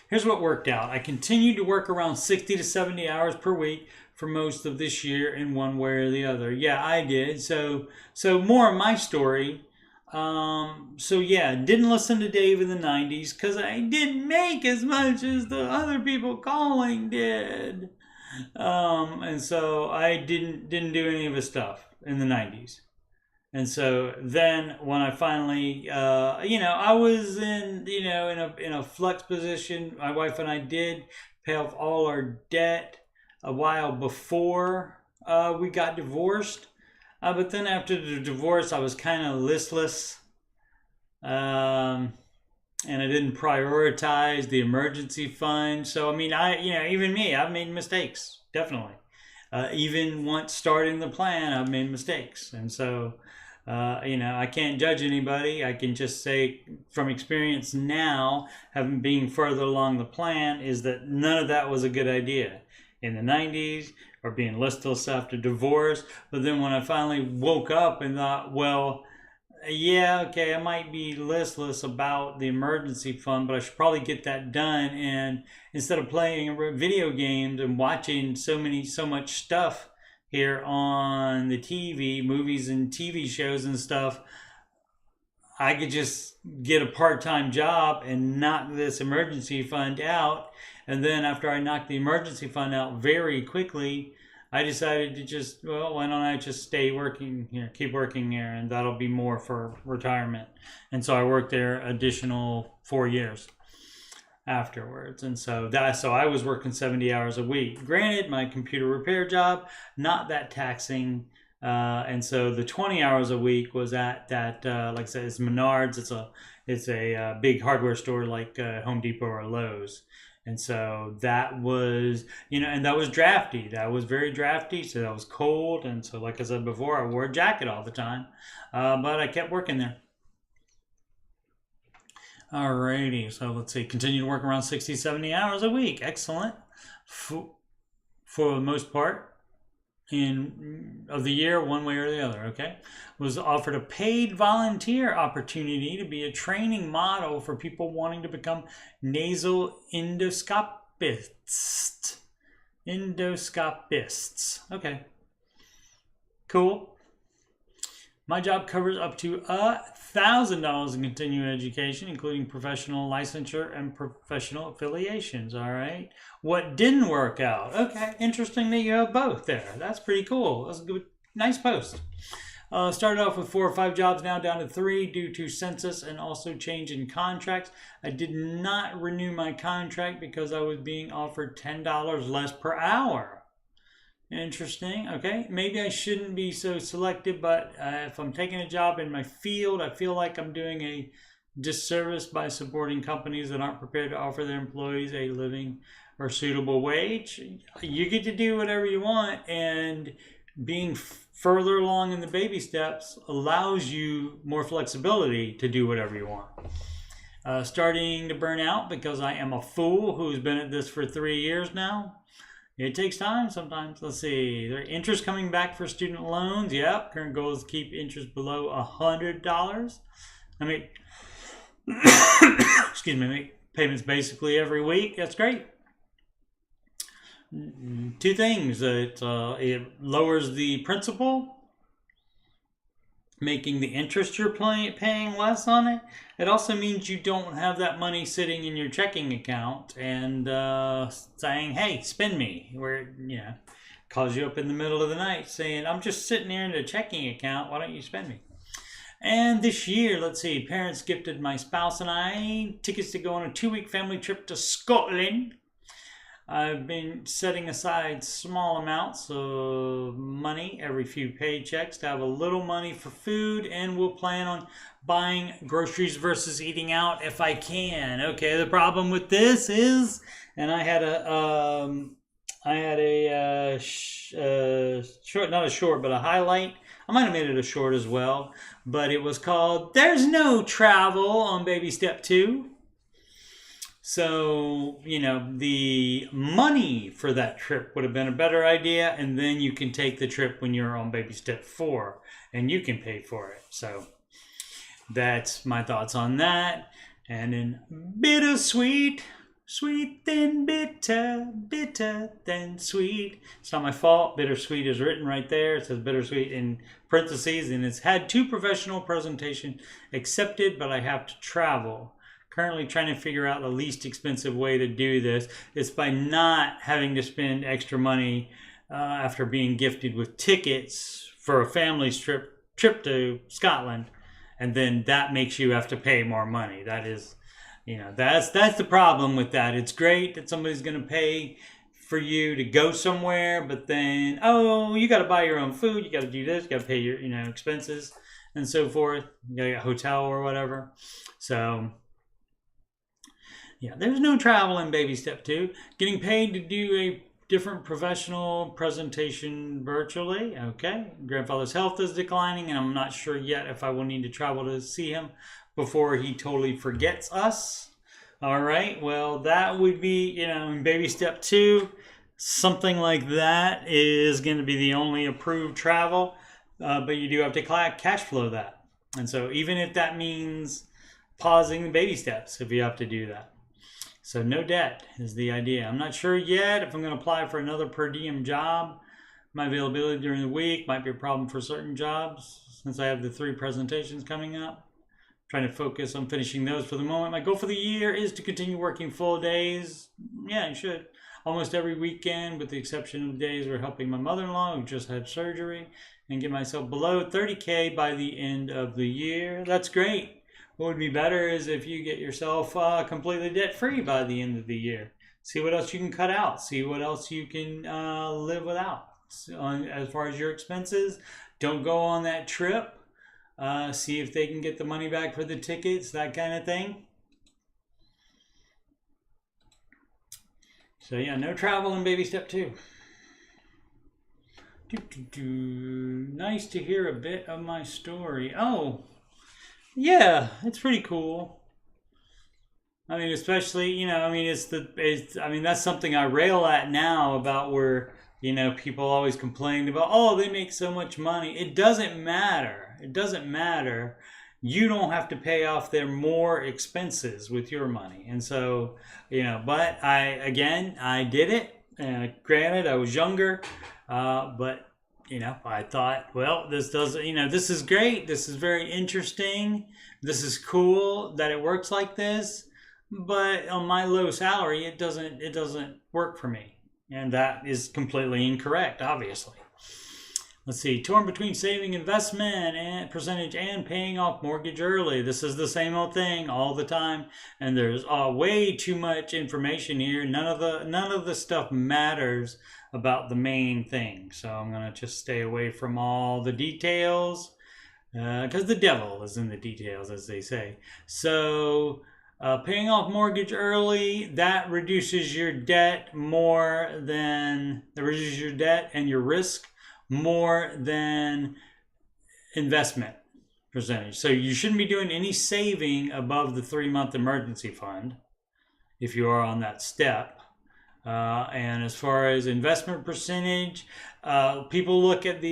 A: here's what worked out. I continued to work around 60 to 70 hours per week for most of this year in one way or the other. Yeah, I did. So more of my story. So yeah, didn't listen to Dave in the 90s because I didn't make as much as the other people calling did. And so I didn't do any of his stuff in the 90s. And so then when I finally, I was in a flex position. My wife and I did pay off all our debt a while before we got divorced. But then after the divorce, I was kind of listless. And I didn't prioritize the emergency fund. So, I mean, even me, I've made mistakes, definitely. Even once starting the plan, I've made mistakes. And so, I can't judge anybody. I can just say from experience now, having been further along the plan, is that none of that was a good idea in the 90s or being listless after divorce. But then when I finally woke up and thought, well, yeah, okay, I might be listless about the emergency fund, but I should probably get that done. And instead of playing video games and watching so much stuff here on the TV, movies and TV shows and stuff, I could just get a part-time job and knock this emergency fund out. And then after I knocked the emergency fund out very quickly, I decided to why don't I just stay working here, keep working here, and that'll be more for retirement. And so I worked there additional 4 years afterwards. And so I was working 70 hours a week. Granted, my computer repair job, not that taxing. And so the 20 hours a week was at that, like I said, it's Menards. It's a big hardware store like Home Depot or Lowe's. And so that was, and that was drafty. That was very drafty. So that was cold. And so, like I said before, I wore a jacket all the time. But I kept working there. Alrighty. So let's see. Continue to work around 60, 70 hours a week. Excellent. For the most part of the year, one way or the other, okay? Was offered a paid volunteer opportunity to be a training model for people wanting to become nasal endoscopists. Okay. Cool. My job covers up to $1,000 in continuing education, including professional licensure and professional affiliations. All right. What didn't work out? Okay. Interesting that you have both there. That's pretty cool. That's a good, nice post. Started off with 4 or 5 jobs, now down to 3 due to census and also change in contracts. I did not renew my contract because I was being offered $10 less per hour. Interesting. Okay. Maybe I shouldn't be so selective, but if I'm taking a job in my field, I feel like I'm doing a disservice by supporting companies that aren't prepared to offer their employees a living or suitable wage. You get to do whatever you want, and being further along in the baby steps allows you more flexibility to do whatever you want. Starting to burn out because I am a fool who's been at this for 3 years now. It takes time sometimes. Let's see. There interest coming back for student loans. Yep. Current goal is to keep interest below $100. I make make payments basically every week. That's great. 2 things. It lowers the principal, making the interest you're paying less on it. It also means you don't have that money sitting in your checking account and saying, hey, spend me. Where, calls you up in the middle of the night saying, I'm just sitting here in a checking account. Why don't you spend me? And this year, let's see, parents gifted my spouse and I tickets to go on a 2-week family trip to Scotland. I've been setting aside small amounts of money every few paychecks to have a little money for food, and we'll plan on buying groceries versus eating out if I can. Okay, the problem with this is, and I had a short, not a short, but a highlight. I might have made it a short as well, but it was called "There's No Travel on Baby Step 2." So, the money for that trip would have been a better idea, and then you can take the trip when you're on baby step 4, and you can pay for it. So, that's my thoughts on that. And in bittersweet, Sweet then bitter, bitter then sweet. It's not my fault. Bittersweet is written right there. It says bittersweet in parentheses, and it's had 2 professional presentations accepted, but I have to travel. Currently trying to figure out the least expensive way to do this. It's by not having to spend extra money after being gifted with tickets for a family trip to Scotland, and then that makes you have to pay more money. That is, that's the problem with that. It's great that somebody's going to pay for you to go somewhere, but then, oh, you got to buy your own food, you got to do this, you got to pay your expenses and so forth. You got to get a hotel or whatever. So yeah, there's no travel in baby step 2. Getting paid to do a different professional presentation virtually. Okay. Grandfather's health is declining, and I'm not sure yet if I will need to travel to see him before he totally forgets us. All right. Well, that would be, in baby step 2, something like that is going to be the only approved travel, but you do have to cash flow that. And so even if that means pausing the baby steps, if you have to do that. So no debt is the idea. I'm not sure yet if I'm going to apply for another per diem job. My availability during the week might be a problem for certain jobs since I have the 3 presentations coming up. Trying to focus on finishing those for the moment. My goal for the year is to continue working full days. Yeah, you should. Almost every weekend, with the exception of days we're helping my mother-in-law who just had surgery, and get myself below 30K by the end of the year. That's great. What would be better is if you get yourself completely debt-free by the end of the year. See what else you can cut out. See what else you can live without. So, as far as your expenses, don't go on that trip. See if they can get the money back for the tickets, that kind of thing. So yeah, no travel in baby step 2. Nice to hear a bit of my story. Oh, yeah, it's pretty cool. I mean, especially, that's something I rail at now about where, people always complain about, oh, they make so much money. It doesn't matter. It doesn't matter. You don't have to pay off their more expenses with your money. And so, but I did it. Granted, I was younger, but, I thought, well, this is great. This is very interesting. This is cool that it works like this. But on my low salary, it doesn't work for me. And that is completely incorrect, obviously. Let's see, torn between saving investment and percentage and paying off mortgage early. This is the same old thing all the time, and there's way too much information here. None of the stuff matters about the main thing. So I'm gonna just stay away from all the details because the devil is in the details, as they say. So paying off mortgage early, that reduces your debt and your risk more than investment percentage. So you shouldn't be doing any saving above the 3-month emergency fund if you are on that step. And as far as investment percentage, people look at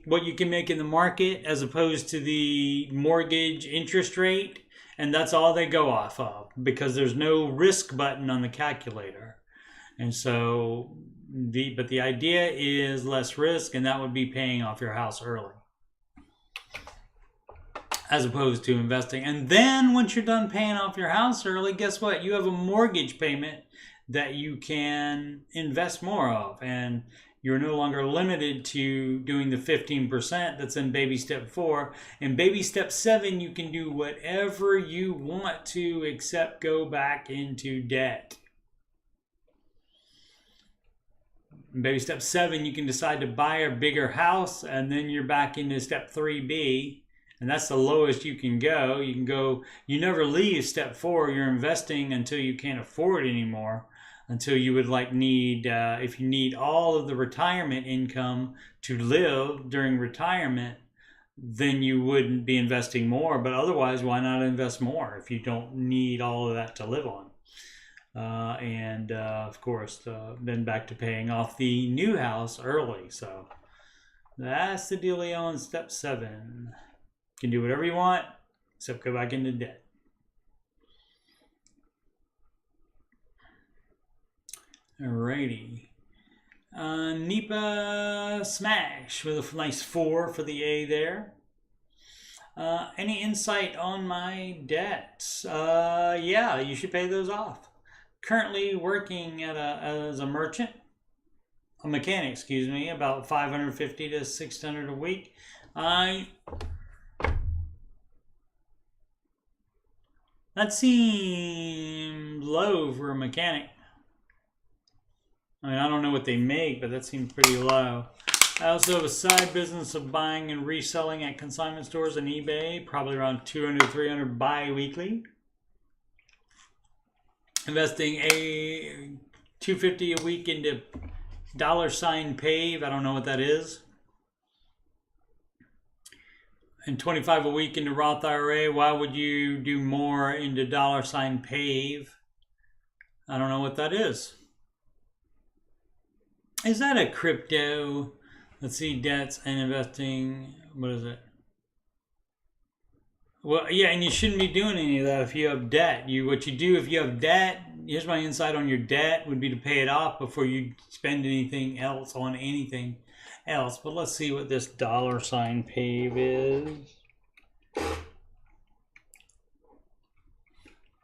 A: what you can make in the market as opposed to the mortgage interest rate, and that's all they go off of because there's no risk button on the calculator. And so but the idea is less risk, and that would be paying off your house early as opposed to investing. And then once you're done paying off your house early, guess what? You have a mortgage payment that you can invest more of, and you're no longer limited to doing the 15% that's in baby step 4. In baby step 7, you can do whatever you want to except go back into debt. In baby step 7, you can decide to buy a bigger house, and then you're back into step 3B, and that's the lowest you can go. You never leave step 4. You're investing until you can't afford anymore, until you would need, if you need all of the retirement income to live during retirement, then you wouldn't be investing more. But otherwise, why not invest more if you don't need all of that to live on? Of course, then back to paying off the new house early. So that's the dealio on step 7. You can do whatever you want, except go back into debt. Alrighty. NEPA smash with a nice 4 for the A there. Any insight on my debts? Yeah, you should pay those off. Currently working as a mechanic, excuse me, about 550 to 600 a week. That seems low for a mechanic. I mean, I don't know what they make, but that seems pretty low. I also have a side business of buying and reselling at consignment stores and eBay, probably around 200, 300 bi-weekly. Investing a $250 a week into $PAVE. I don't know what that is. And $25 a week into Roth IRA. Why would you do more into $PAVE? I don't know what that is. Is that a crypto? Let's see, debts and investing. What is it? Well, yeah, and you shouldn't be doing any of that if you have debt. What you do if you have debt, here's my insight on your debt, would be to pay it off before you spend anything else on anything else. But let's see what this $PAVE is.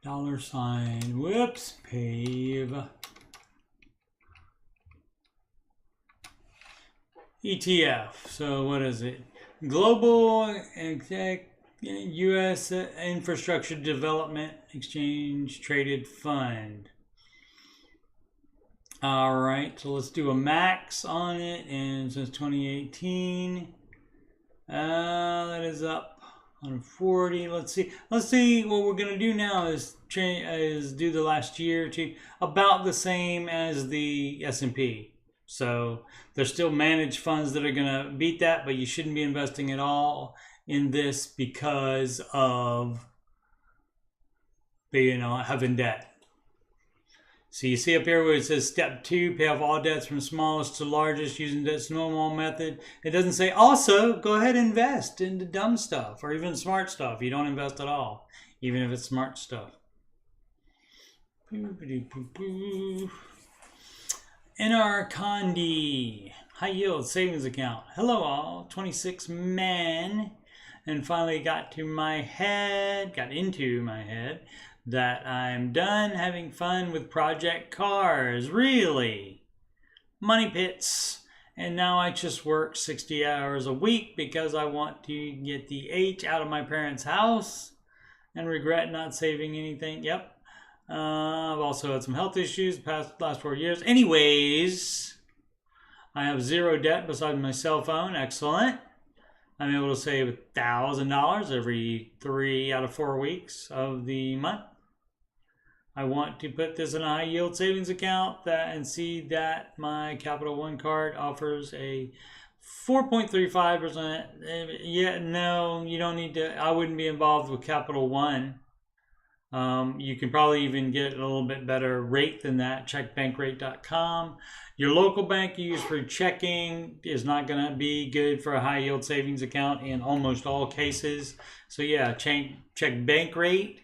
A: Whoops, PAVE. ETF. So what is it? Global U.S. Infrastructure Development Exchange Traded Fund. All right, so let's do a max on it, and since 2018, that is up 140. Let's see. What we're gonna do now is do the last year to about the same as the S&P. So there's still managed funds that are gonna beat that, but you shouldn't be investing at all in this because of having debt. So you see up here where it says step 2, pay off all debts from smallest to largest using debt's normal method. It doesn't say also go ahead and invest into dumb stuff or even smart stuff. You don't invest at all, even if it's smart stuff. NR Condi, high yield savings account. Hello all, 26 men. And finally got into my head that I'm done having fun with project cars. Really? Money pits. And now I just work 60 hours a week because I want to get the H out of my parents' house and regret not saving anything. Yep. I've also had some health issues the last 4 years. Anyways, I have zero debt besides my cell phone. Excellent. I'm able to save $1,000 every 3 out of 4 weeks of the month. I want to put this in a high yield savings account and see that my Capital One card offers a 4.35%. Yeah, no, you don't need to. I wouldn't be involved with Capital One. You can probably even get a little bit better rate than that. Check bankrate.com. Your local bank you use for checking is not going to be good for a high yield savings account in almost all cases. So yeah, check Bankrate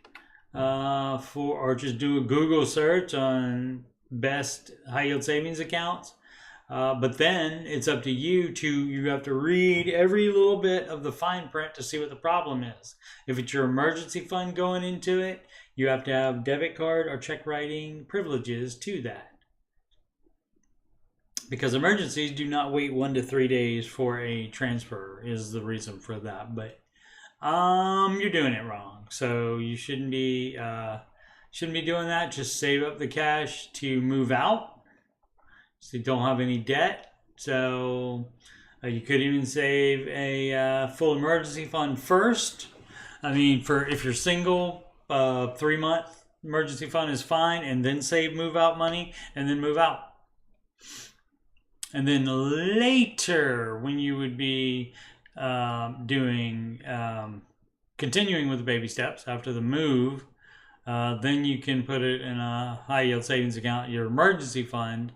A: or just do a Google search on best high yield savings accounts. But then it's up to you have to read every little bit of the fine print to see what the problem is. If it's your emergency fund going into it, you have to have debit card or check writing privileges to that. Because emergencies do not wait 1 to 3 days for a transfer is the reason for that. But you're doing it wrong. So you shouldn't be doing that. Just save up the cash to move out. So you don't have any debt. So you could even save a full emergency fund first. I mean, if you're single, 3-month emergency fund is fine, and then save move out money, and then move out. And then later, when you would be continuing with the baby steps after the move, then you can put it in a high yield savings account, your emergency fund.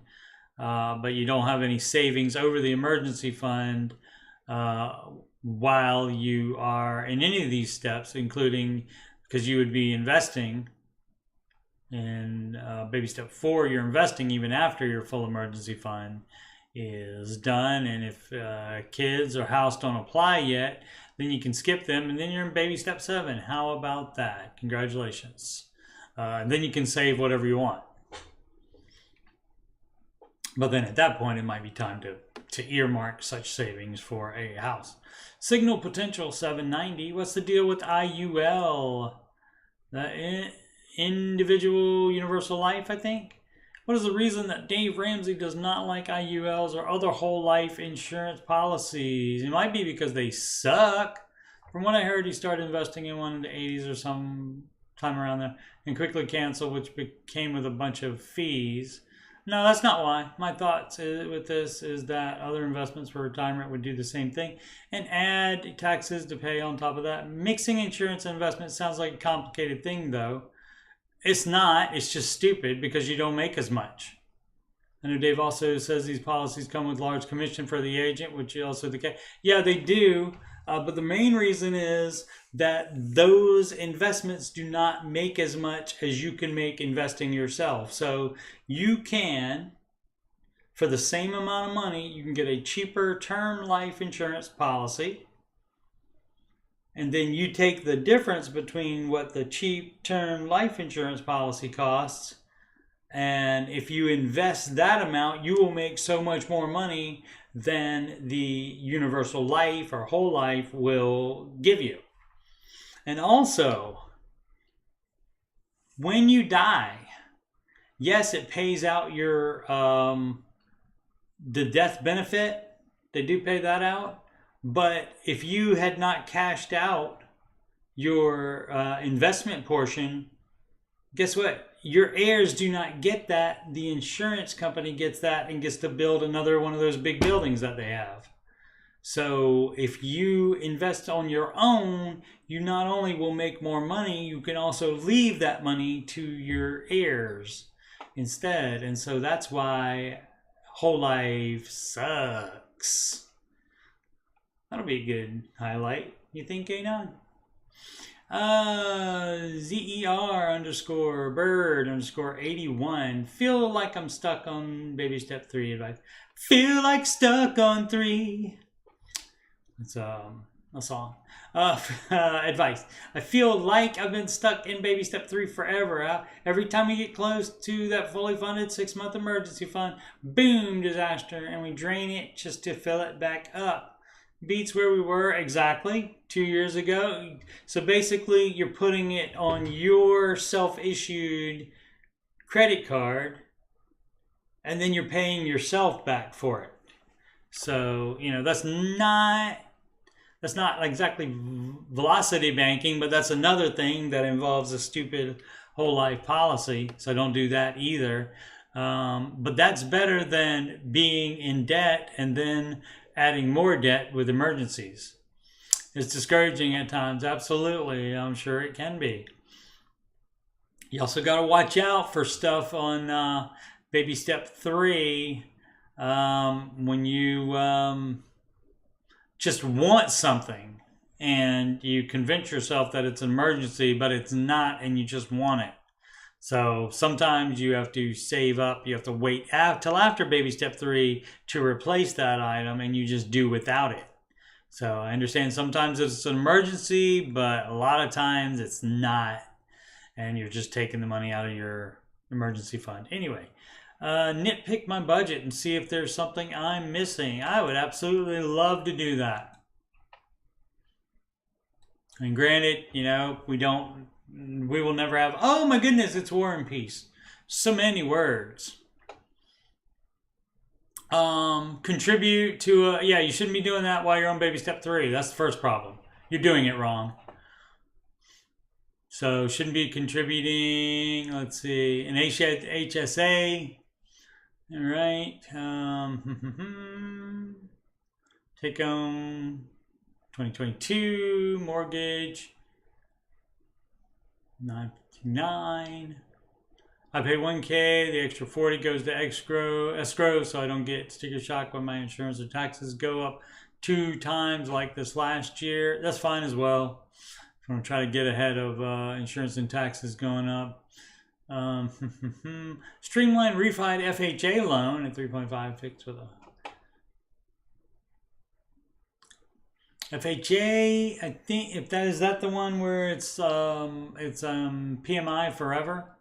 A: But you don't have any savings over the emergency fund while you are in any of these steps, including because you would be investing And baby step 4, you're investing even after your full emergency fund is done. And if kids or house don't apply yet, then you can skip them, and then you're in baby step 7. How about that? Congratulations. And then you can save whatever you want. But then at that point, it might be time to earmark such savings for a house. Signal potential 790. What's the deal with IUL? Individual universal life, I think. What is the reason that Dave Ramsey does not like IULs or other whole life insurance policies? It might be because they suck. From what I heard, he started investing in one in the 80s or some time around there and quickly canceled, which came with a bunch of fees. No, that's not why. My thoughts with this is that other investments for retirement would do the same thing and add taxes to pay on top of that. Mixing insurance and investment sounds like a complicated thing, though. It's not. It's just stupid because you don't make as much. I know Dave also says these policies come with large commission for the agent, which is also the case. Yeah, they do. But the main reason is that those investments do not make as much as you can make investing yourself. So you can, for the same amount of money, you can get a cheaper term life insurance policy. And then you take the difference between what the cheap term life insurance policy costs. And if you invest that amount, you will make so much more money than the universal life or whole life will give you. And also, when you die, yes, it pays out your the death benefit. They do pay that out. But if you had not cashed out your investment portion, guess what? Your heirs do not get that. The insurance company gets that and gets to build another one of those big buildings that they have. So if you invest on your own, you not only will make more money, you can also leave that money to your heirs instead. And so that's why whole life sucks. That'll be a good highlight. You think, K9? ZER_bird_81. Feel like I'm stuck on baby step 3 advice. Feel like stuck on 3. It's a song. Advice. I feel like I've been stuck in baby step 3 forever. Every time we get close to that fully funded 6-month emergency fund, boom, disaster, and we drain it just to fill it back up. Beats where we were exactly 2 years ago. So basically, you're putting it on your self-issued credit card, and then you're paying yourself back for it. So, you know, that's not exactly velocity banking, but that's another thing that involves a stupid whole life policy. So don't do that either. But that's better than being in debt and then adding more debt with emergencies. It's discouraging at times, absolutely. I'm sure it can be. You also got to watch out for stuff on baby step 3 when you just want something and you convince yourself that it's an emergency, but it's not, and you just want it. So sometimes you have to save up. You have to wait till after baby step 3 to replace that item, and you just do without it. So I understand sometimes it's an emergency, but a lot of times it's not, and you're just taking the money out of your emergency fund. Anyway, nitpick my budget and see if there's something I'm missing. I would absolutely love to do that. And granted, you know, we will never have, oh my goodness, it's War and Peace. So many words. Contribute to, yeah, you shouldn't be doing that while you're on baby step 3. That's the first problem. You're doing it wrong. So shouldn't be contributing, let's see, an HSA. All right. Take home 2022 mortgage. 959. I pay $1K. The extra 40 goes to escrow, so I don't get sticker shock when my insurance or taxes go up 2 times like this last year. That's fine as well. If I want to try to get ahead of insurance and taxes going up. Streamline refied FHA loan at 3.5 fixed with a FHA. I think if that is that the one where it's PMI forever.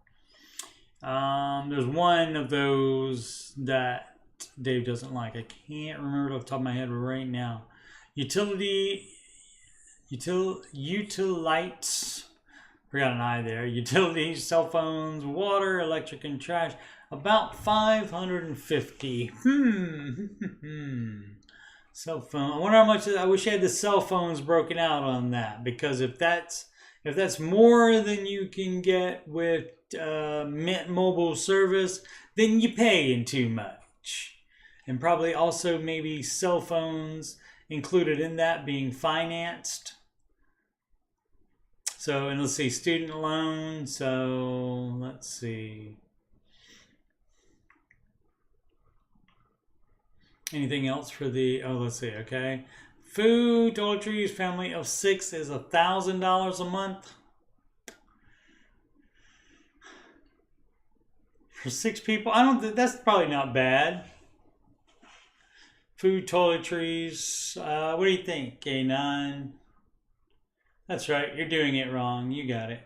A: There's one of those that Dave doesn't like. I can't remember it off the top of my head right now. Utilities. Forgot an I there. Utilities, cell phones, water, electric, and trash. About 550. Cell phone. I wonder how much. I wish I had the cell phones broken out on that, because if that's more than you can get with Mint Mobile service, then you're paying too much. And probably also maybe cell phones included in that being financed. So, and let's see, student loan. So, let's see. Anything else for the, let's see, okay. Food, toiletries, family of 6 is $1,000 a month. For 6 people, I don't think that's probably not bad. Food, toiletries, what do you think, K9? That's right, you're doing it wrong. You got it.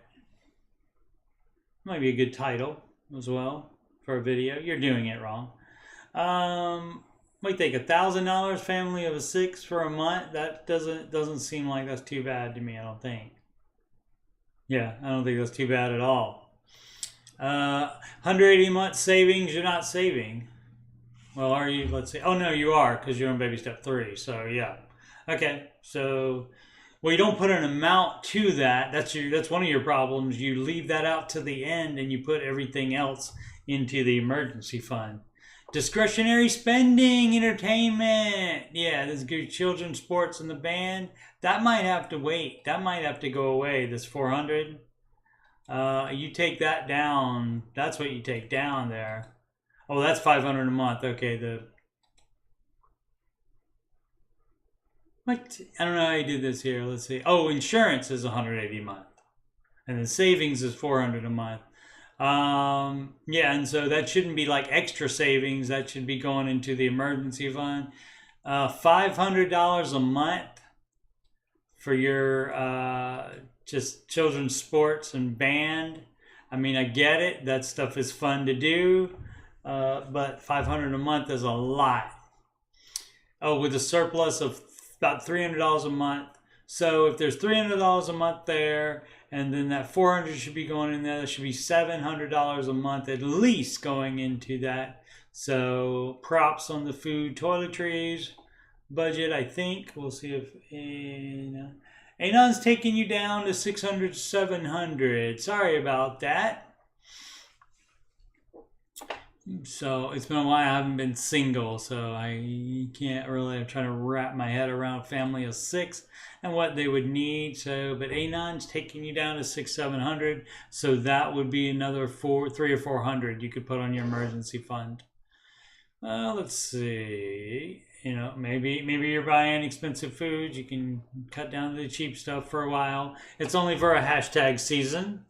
A: Might be a good title as well for a video. You're doing it wrong. What do you think? $1,000 family of 6 for a month? That doesn't seem like that's too bad to me. I don't think. Yeah, I don't think that's too bad at all. 180 month savings. You're not saving. Well, are you? Let's see. Oh no, you are, because you're on baby step 3. So yeah. Okay. So. Well, you don't put an amount to that. That's one of your problems. You leave that out to the end and you put everything else into the emergency fund. Discretionary spending, entertainment. Yeah, this is good. Children's sports and the band. That might have to wait. That might have to go away. This 400. You take that down. That's what you take down there. Oh, that's 500 a month. Okay, what? I don't know how you do this here. Let's see. Oh, insurance is 180 a month. And then savings is 400 a month. Yeah, and so that shouldn't be like extra savings. That should be going into the emergency fund. $500 a month for your just children's sports and band. I mean, I get it. That stuff is fun to do. But $500 a month is a lot. Oh, with a surplus of about $300 a month. So if there's $300 a month there, and then that 400 should be going in there, there should be $700 a month at least going into that. So props on the food, toiletries budget, I think. We'll see if Anon's taking you down to 600, 700. Sorry about that. So it's been a while. I haven't been single, so I can't really. I'm trying to wrap my head around a family of 6 and what they would need. So, but Anon's taking you down to 600, 700. So that would be another 300 or 400 you could put on your emergency fund. Let's see. You know, maybe you're buying expensive foods. You can cut down the cheap stuff for a while. It's only for a hashtag season.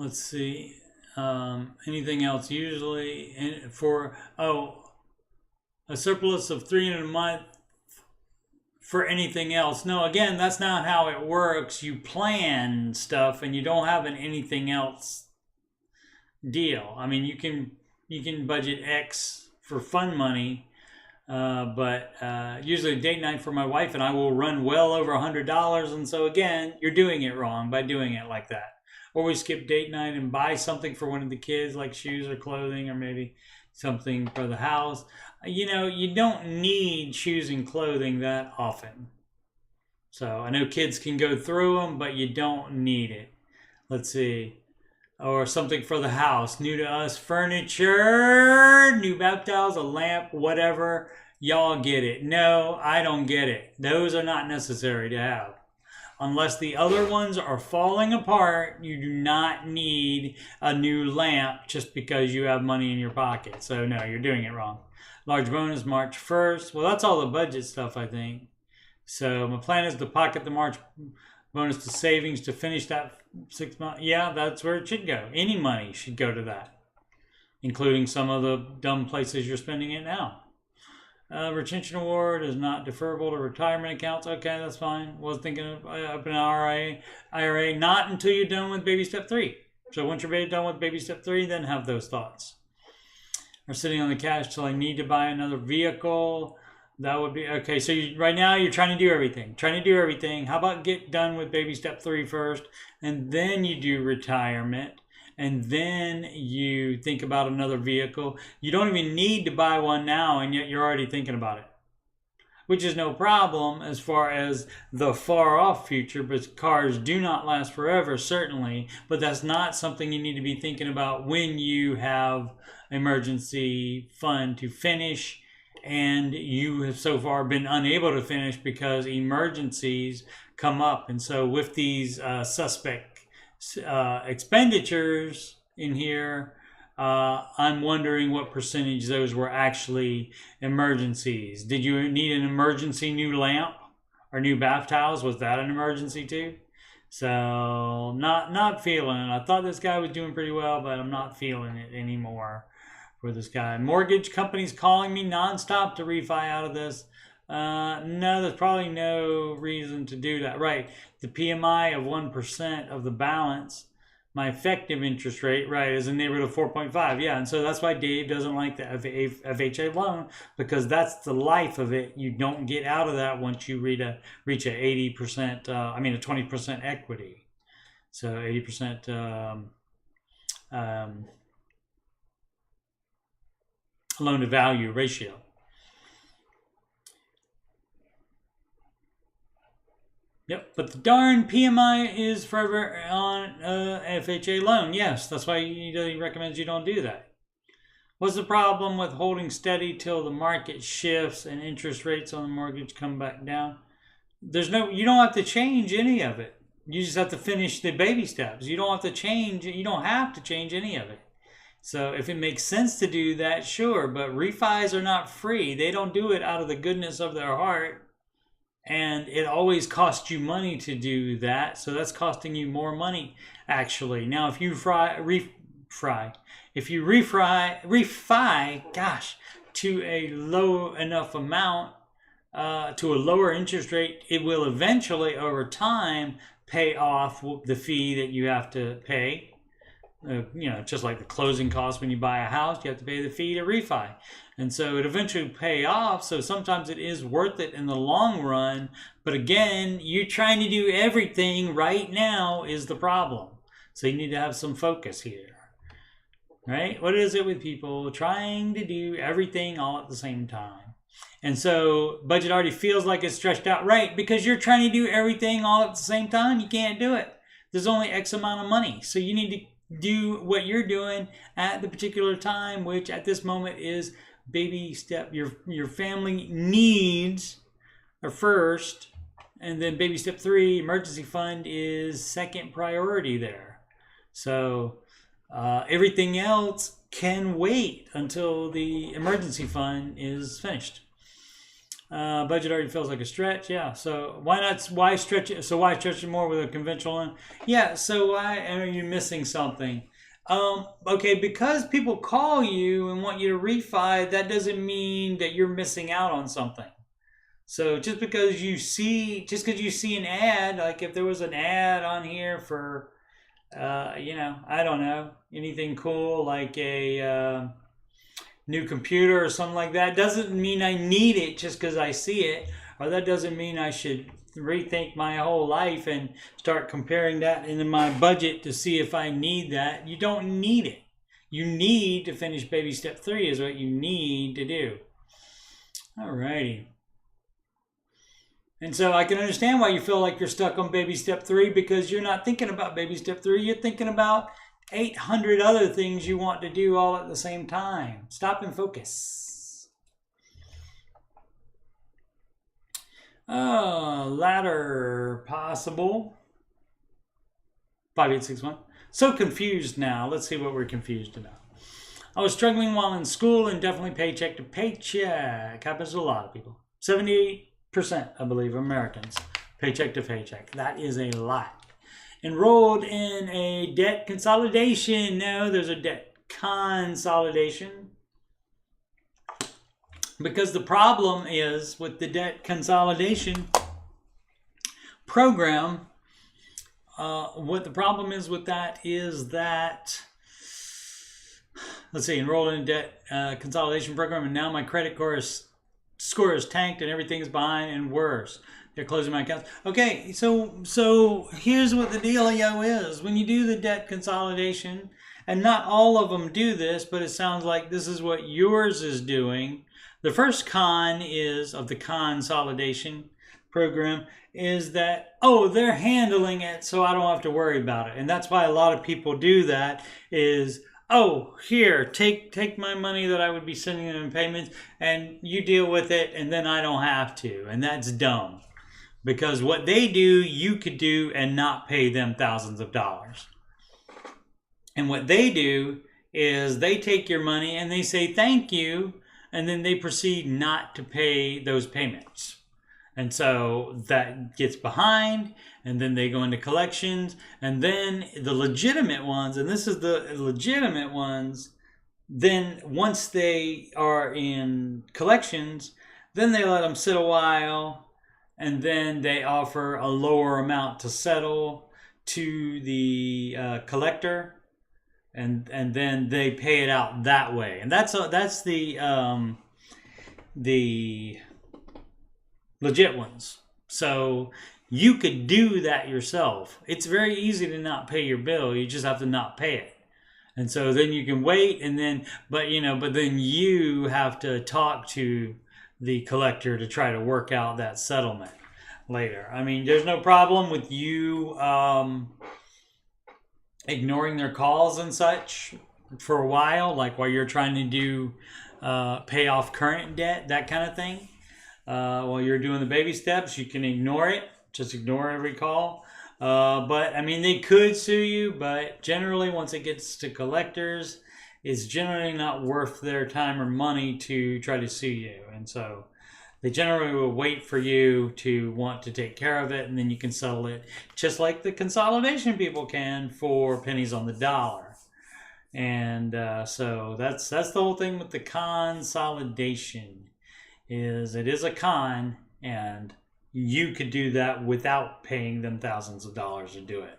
A: Let's see. Anything else? Usually for a surplus of 300 a month for anything else. No, again, that's not how it works. You plan stuff and you don't have an anything else deal. I mean, you can budget X for fun money, but usually date night for my wife and I will run well over $100, and so again, you're doing it wrong by doing it like that. Or we skip date night and buy something for one of the kids, like shoes or clothing, or maybe something for the house. You know, you don't need shoes and clothing that often. So I know kids can go through them, but you don't need it. Let's see. Or something for the house. New to us, furniture, new bath towels, a lamp, whatever. Y'all get it. No, I don't get it. Those are not necessary to have. Unless the other ones are falling apart, you do not need a new lamp just because you have money in your pocket. So no, you're doing it wrong. Large bonus March 1st. Well, that's all the budget stuff, I think. So my plan is to pocket the March bonus to savings to finish that 6 months. Yeah, that's where it should go. Any money should go to that, including some of the dumb places you're spending it now. Retention award is not deferrable to retirement accounts. Okay, that's fine. Was thinking of opening an IRA. Not until you're done with baby step 3. So once you're done with baby step 3, then have those thoughts. Or sitting on the cash till I need to buy another vehicle. That would be okay. So right now you're trying to do everything. How about get done with baby step 3 first, and then you do retirement, and then you think about another vehicle. You don't even need to buy one now, and yet you're already thinking about it, which is no problem as far as the far off future, but cars do not last forever, certainly, but that's not something you need to be thinking about when you have emergency fund to finish, and you have so far been unable to finish because emergencies come up. And so with these suspect expenditures in here, I'm wondering what percentage those were actually emergencies. Did you need an emergency new lamp or new bath towels? Was that an emergency too? So not feeling it. I thought this guy was doing pretty well, but I'm not feeling it anymore for this guy. Mortgage companies calling me nonstop to refi out of this. No, there's probably no reason to do that. Right, the PMI of 1% of the balance, my effective interest rate, right, is in the neighborhood of 4.5. Yeah, and so that's why Dave doesn't like the FHA loan, because that's the life of it. You don't get out of that once you reach a 80%, a 20% equity. So 80% loan to value ratio. Yep, but the darn PMI is forever on FHA loan. Yes, that's why he recommends you don't do that. What's the problem with holding steady till the market shifts and interest rates on the mortgage come back down? You don't have to change any of it. You just have to finish the baby steps. You don't have to change any of it. So if it makes sense to do that, sure, but refis are not free. They don't do it out of the goodness of their heart. And it always costs you money to do that. So that's costing you more money, actually. Now, if you refi to a low enough amount, to a lower interest rate, it will eventually, over time, pay off the fee that you have to pay. Just like the closing costs when you buy a house, you have to pay the fee to refi. And so it eventually pay off. So sometimes it is worth it in the long run. But again, you trying to do everything right now is the problem. So you need to have some focus here. Right? What is it with people trying to do everything all at the same time? And so budget already feels like it's stretched out, right? Because you're trying to do everything all at the same time. You can't do it. There's only X amount of money. So you need to do what you're doing at the particular time, which at this moment is baby step. Your family needs are first, and then baby step 3, emergency fund, is second priority there. So everything else can wait until the emergency fund is finished. Budget already feels like a stretch. Yeah. So why stretch it? So why stretch it more with a conventional one? Yeah. So why are you missing something? Okay, because people call you and want you to refi, that doesn't mean that you're missing out on something. So just because you see an ad, like if there was an ad on here for, I don't know, anything cool like a new computer or something like that, doesn't mean I need it just because I see it, or that doesn't mean I should rethink my whole life and start comparing that into my budget to see if I need that. You don't need it. You need to finish baby step 3 is what you need to do. Alrighty. And so I can understand why you feel like you're stuck on baby step 3, because you're not thinking about baby step 3. You're thinking about 800 other things you want to do all at the same time. Stop and focus. Ladder possible. 5861. So confused now. Let's see what we're confused about. I was struggling while in school and definitely paycheck to paycheck. Happens to a lot of people. 78%, I believe, of Americans paycheck to paycheck. That is a lie. Enrolled in a debt consolidation. No, there's a debt consolidation. Because the problem is with the debt consolidation program, what the problem is with that is that, let's see, enrolled in a debt consolidation program, and now my credit score is tanked and everything's behind and worse. They're closing my accounts. Okay, so here's what the dealio is. When you do the debt consolidation, and not all of them do this, but it sounds like this is what yours is doing. The first con is of the consolidation program is that, oh, they're handling it so I don't have to worry about it. And that's why a lot of people do that is, oh, here, take my money that I would be sending them in payments and you deal with it and then I don't have to. And that's dumb. Because what they do, you could do and not pay them thousands of dollars. And what they do is they take your money and they say thank you, and then they proceed not to pay those payments. And so that gets behind, and then they go into collections, and then the legitimate ones, and this is the legitimate ones, then once they are in collections, then they let them sit a while, and then they offer a lower amount to settle to the collector, and then they pay it out that way. And that's the legit ones. So you could do that yourself. It's very easy to not pay your bill. You just have to not pay it. And so then you can wait, and then but then you have to talk to the collector to try to work out that settlement later. I mean, there's no problem with you ignoring their calls and such for a while, like while you're trying to do pay off current debt, that kind of thing. While you're doing the baby steps, you can ignore it. Just ignore every call. But I mean, they could sue you, but generally once it gets to collectors, it's generally not worth their time or money to try to sue you. And so they generally will wait for you to want to take care of it, and then you can settle it just like the consolidation people can for pennies on the dollar. And so that's the whole thing with the consolidation. Is it is a con, and you could do that without paying them thousands of dollars to do it.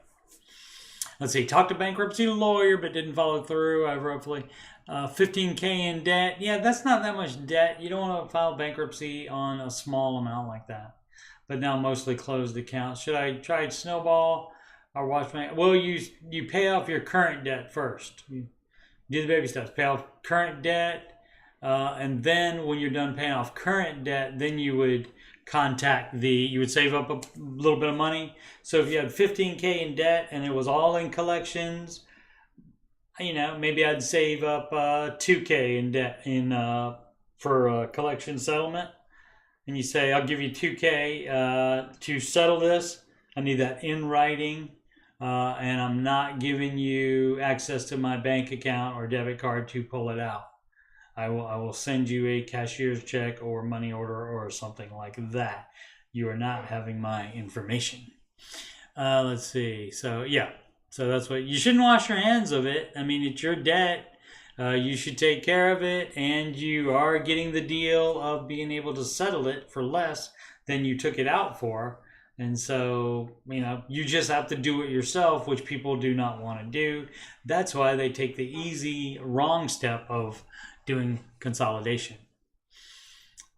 A: Let's see, talked to bankruptcy lawyer but didn't follow through. I roughly $15K in debt. Yeah, that's not that much debt. You don't want to file bankruptcy on a small amount like that. But now mostly closed accounts. Should I try Snowball or watch my? Well, you pay off your current debt first. You do the baby steps. Pay off current debt. And then when you're done paying off current debt, then you would you would save up a little bit of money. So if you had $15K in debt and it was all in collections, maybe I'd save up $2K in debt for a collection settlement. And you say, I'll give you $2K to settle this. I need that in writing. And I'm not giving you access to my bank account or debit card to pull it out. I will send you a cashier's check or money order or something like that. You are not having my information. Let's see. So yeah. So that's what you shouldn't wash your hands of it. I mean, it's your debt. You should take care of it, and you are getting the deal of being able to settle it for less than you took it out for. And so, you just have to do it yourself, which people do not want to do. That's why they take the easy, wrong step of doing consolidation.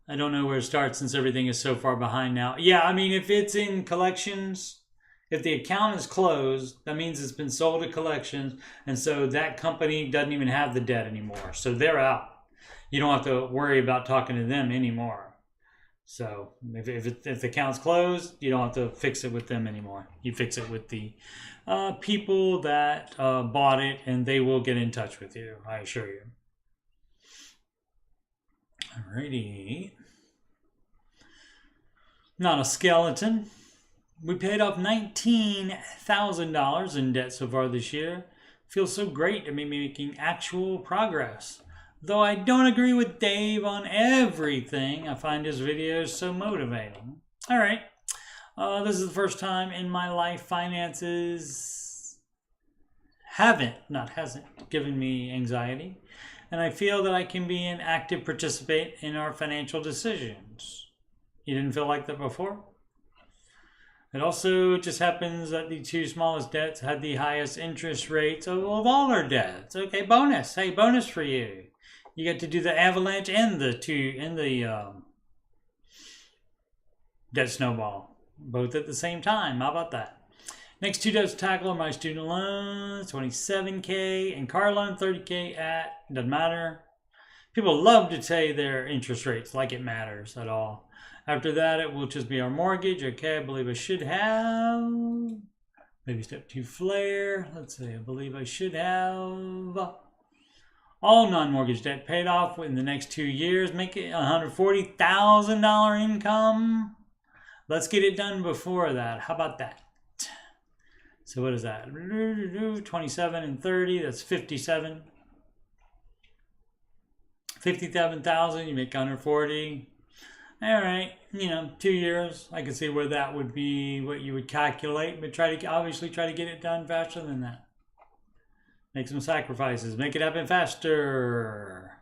A: I don't know where to start since everything is so far behind now. Yeah, I mean, if it's in collections, if the account is closed, that means it's been sold to collections, and so that company doesn't even have the debt anymore. So they're out. You don't have to worry about talking to them anymore. So if the account's closed, you don't have to fix it with them anymore. You fix it with the people that bought it, and they will get in touch with you, I assure you. Alrighty. Not a skeleton. We paid off $19,000 in debt so far this year. Feels so great to be making actual progress. Though I don't agree with Dave on everything, I find his videos so motivating. Alright. This is the first time in my life finances hasn't given me anxiety. And I feel that I can be an active participant in our financial decisions. You didn't feel like that before? It also just happens that the two smallest debts had the highest interest rates of all our debts. Okay, bonus. Hey, bonus for you. You get to do the avalanche and the debt snowball, both at the same time. How about that? Next two debts to tackle are my student loans, $27K, and car loan, $30K doesn't matter. People love to say their interest rates like it matters at all. After that, it will just be our mortgage. Okay, I believe I should have. Maybe step 2 flare. Let's see, I believe I should have all non-mortgage debt paid off in the next 2 years. Make it $140,000 income. Let's get it done before that. How about that? So what is that? 27 and 30, that's 57. 57,000, you make 140. All right, 2 years. I can see where that would be what you would calculate, but obviously try to get it done faster than that. Make some sacrifices. Make it happen faster.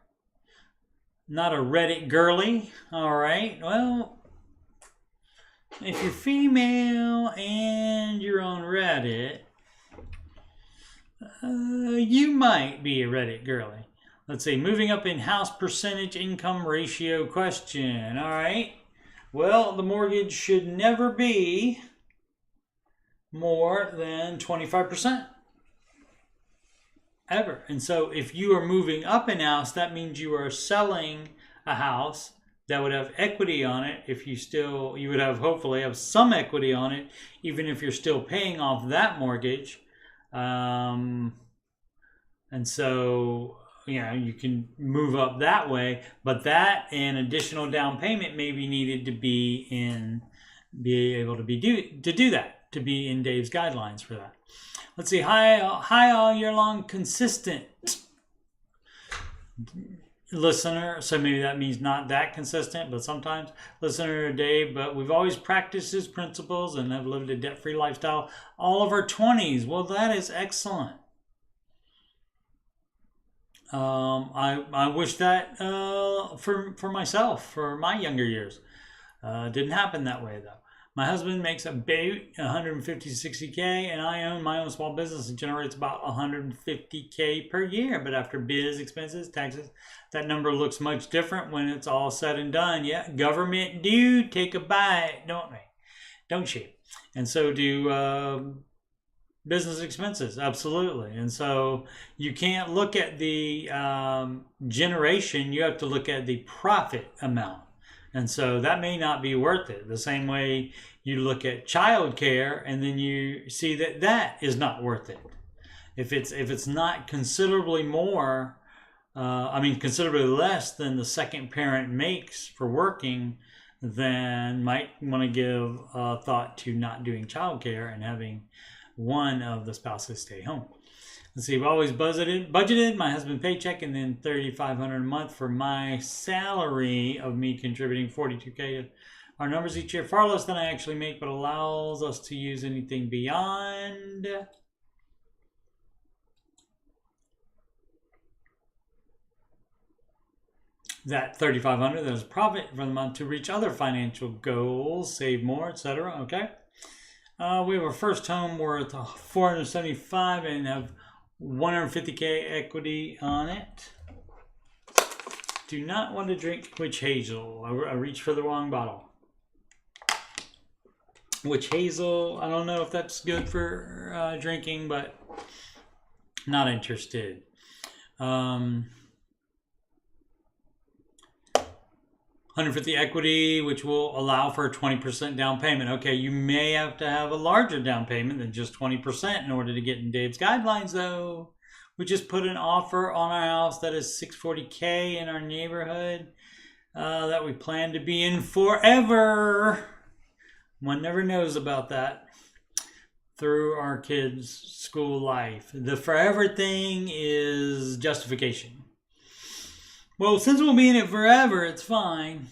A: Not a Reddit girly. All right, well, if you're female and you're on Reddit, you might be a Reddit girly. Let's see, moving up in house percentage income ratio question. All right. Well, the mortgage should never be more than 25%. Ever. And so if you are moving up in house, that means you are selling a house that would have equity on it. You would hopefully have some equity on it, even if you're still paying off that mortgage. And so, you can move up that way, but that and additional down payment may be needed to be in Dave's guidelines for that. Let's see, high all year long, consistent listener. So maybe that means not that consistent, but sometimes listener to Dave. But we've always practiced his principles and have lived a debt-free lifestyle all of our 20s. Well, that is excellent. I wish that for myself, for my younger years. Didn't happen that way though. My husband makes about 150 to 60K, and I own my own small business and generates about 150K per year. But after biz, expenses, taxes, that number looks much different when it's all said and done. Yeah, government do take a bite, don't they? Don't you? And so do business expenses, absolutely. And so you can't look at the generation, you have to look at the profit amount. And so that may not be worth it. The same way you look at childcare and then you see that is not worth it. If it's not considerably more, considerably less than the second parent makes for working, then might want to give thought to not doing childcare and having one of the spouses stay home. Let's see, we've always budgeted my husband's paycheck and then $3,500 a month for my salary of me contributing $42K. Our numbers each year, far less than I actually make, but allows us to use anything beyond. That $3,500, that is profit for the month to reach other financial goals, save more, etc. Okay. We have our first home worth $475 and have $150K equity on it. Do not want to drink witch hazel. I reached for the wrong bottle. Witch hazel, I don't know if that's good for drinking, but not interested. 150 equity, which will allow for a 20% down payment. Okay, you may have to have a larger down payment than just 20% in order to get in Dave's guidelines, though. We just put an offer on our house that is $640K in our neighborhood that we plan to be in forever. One never knows about that through our kids' school life. The forever thing is justification. Well, since we'll be in it forever, it's fine.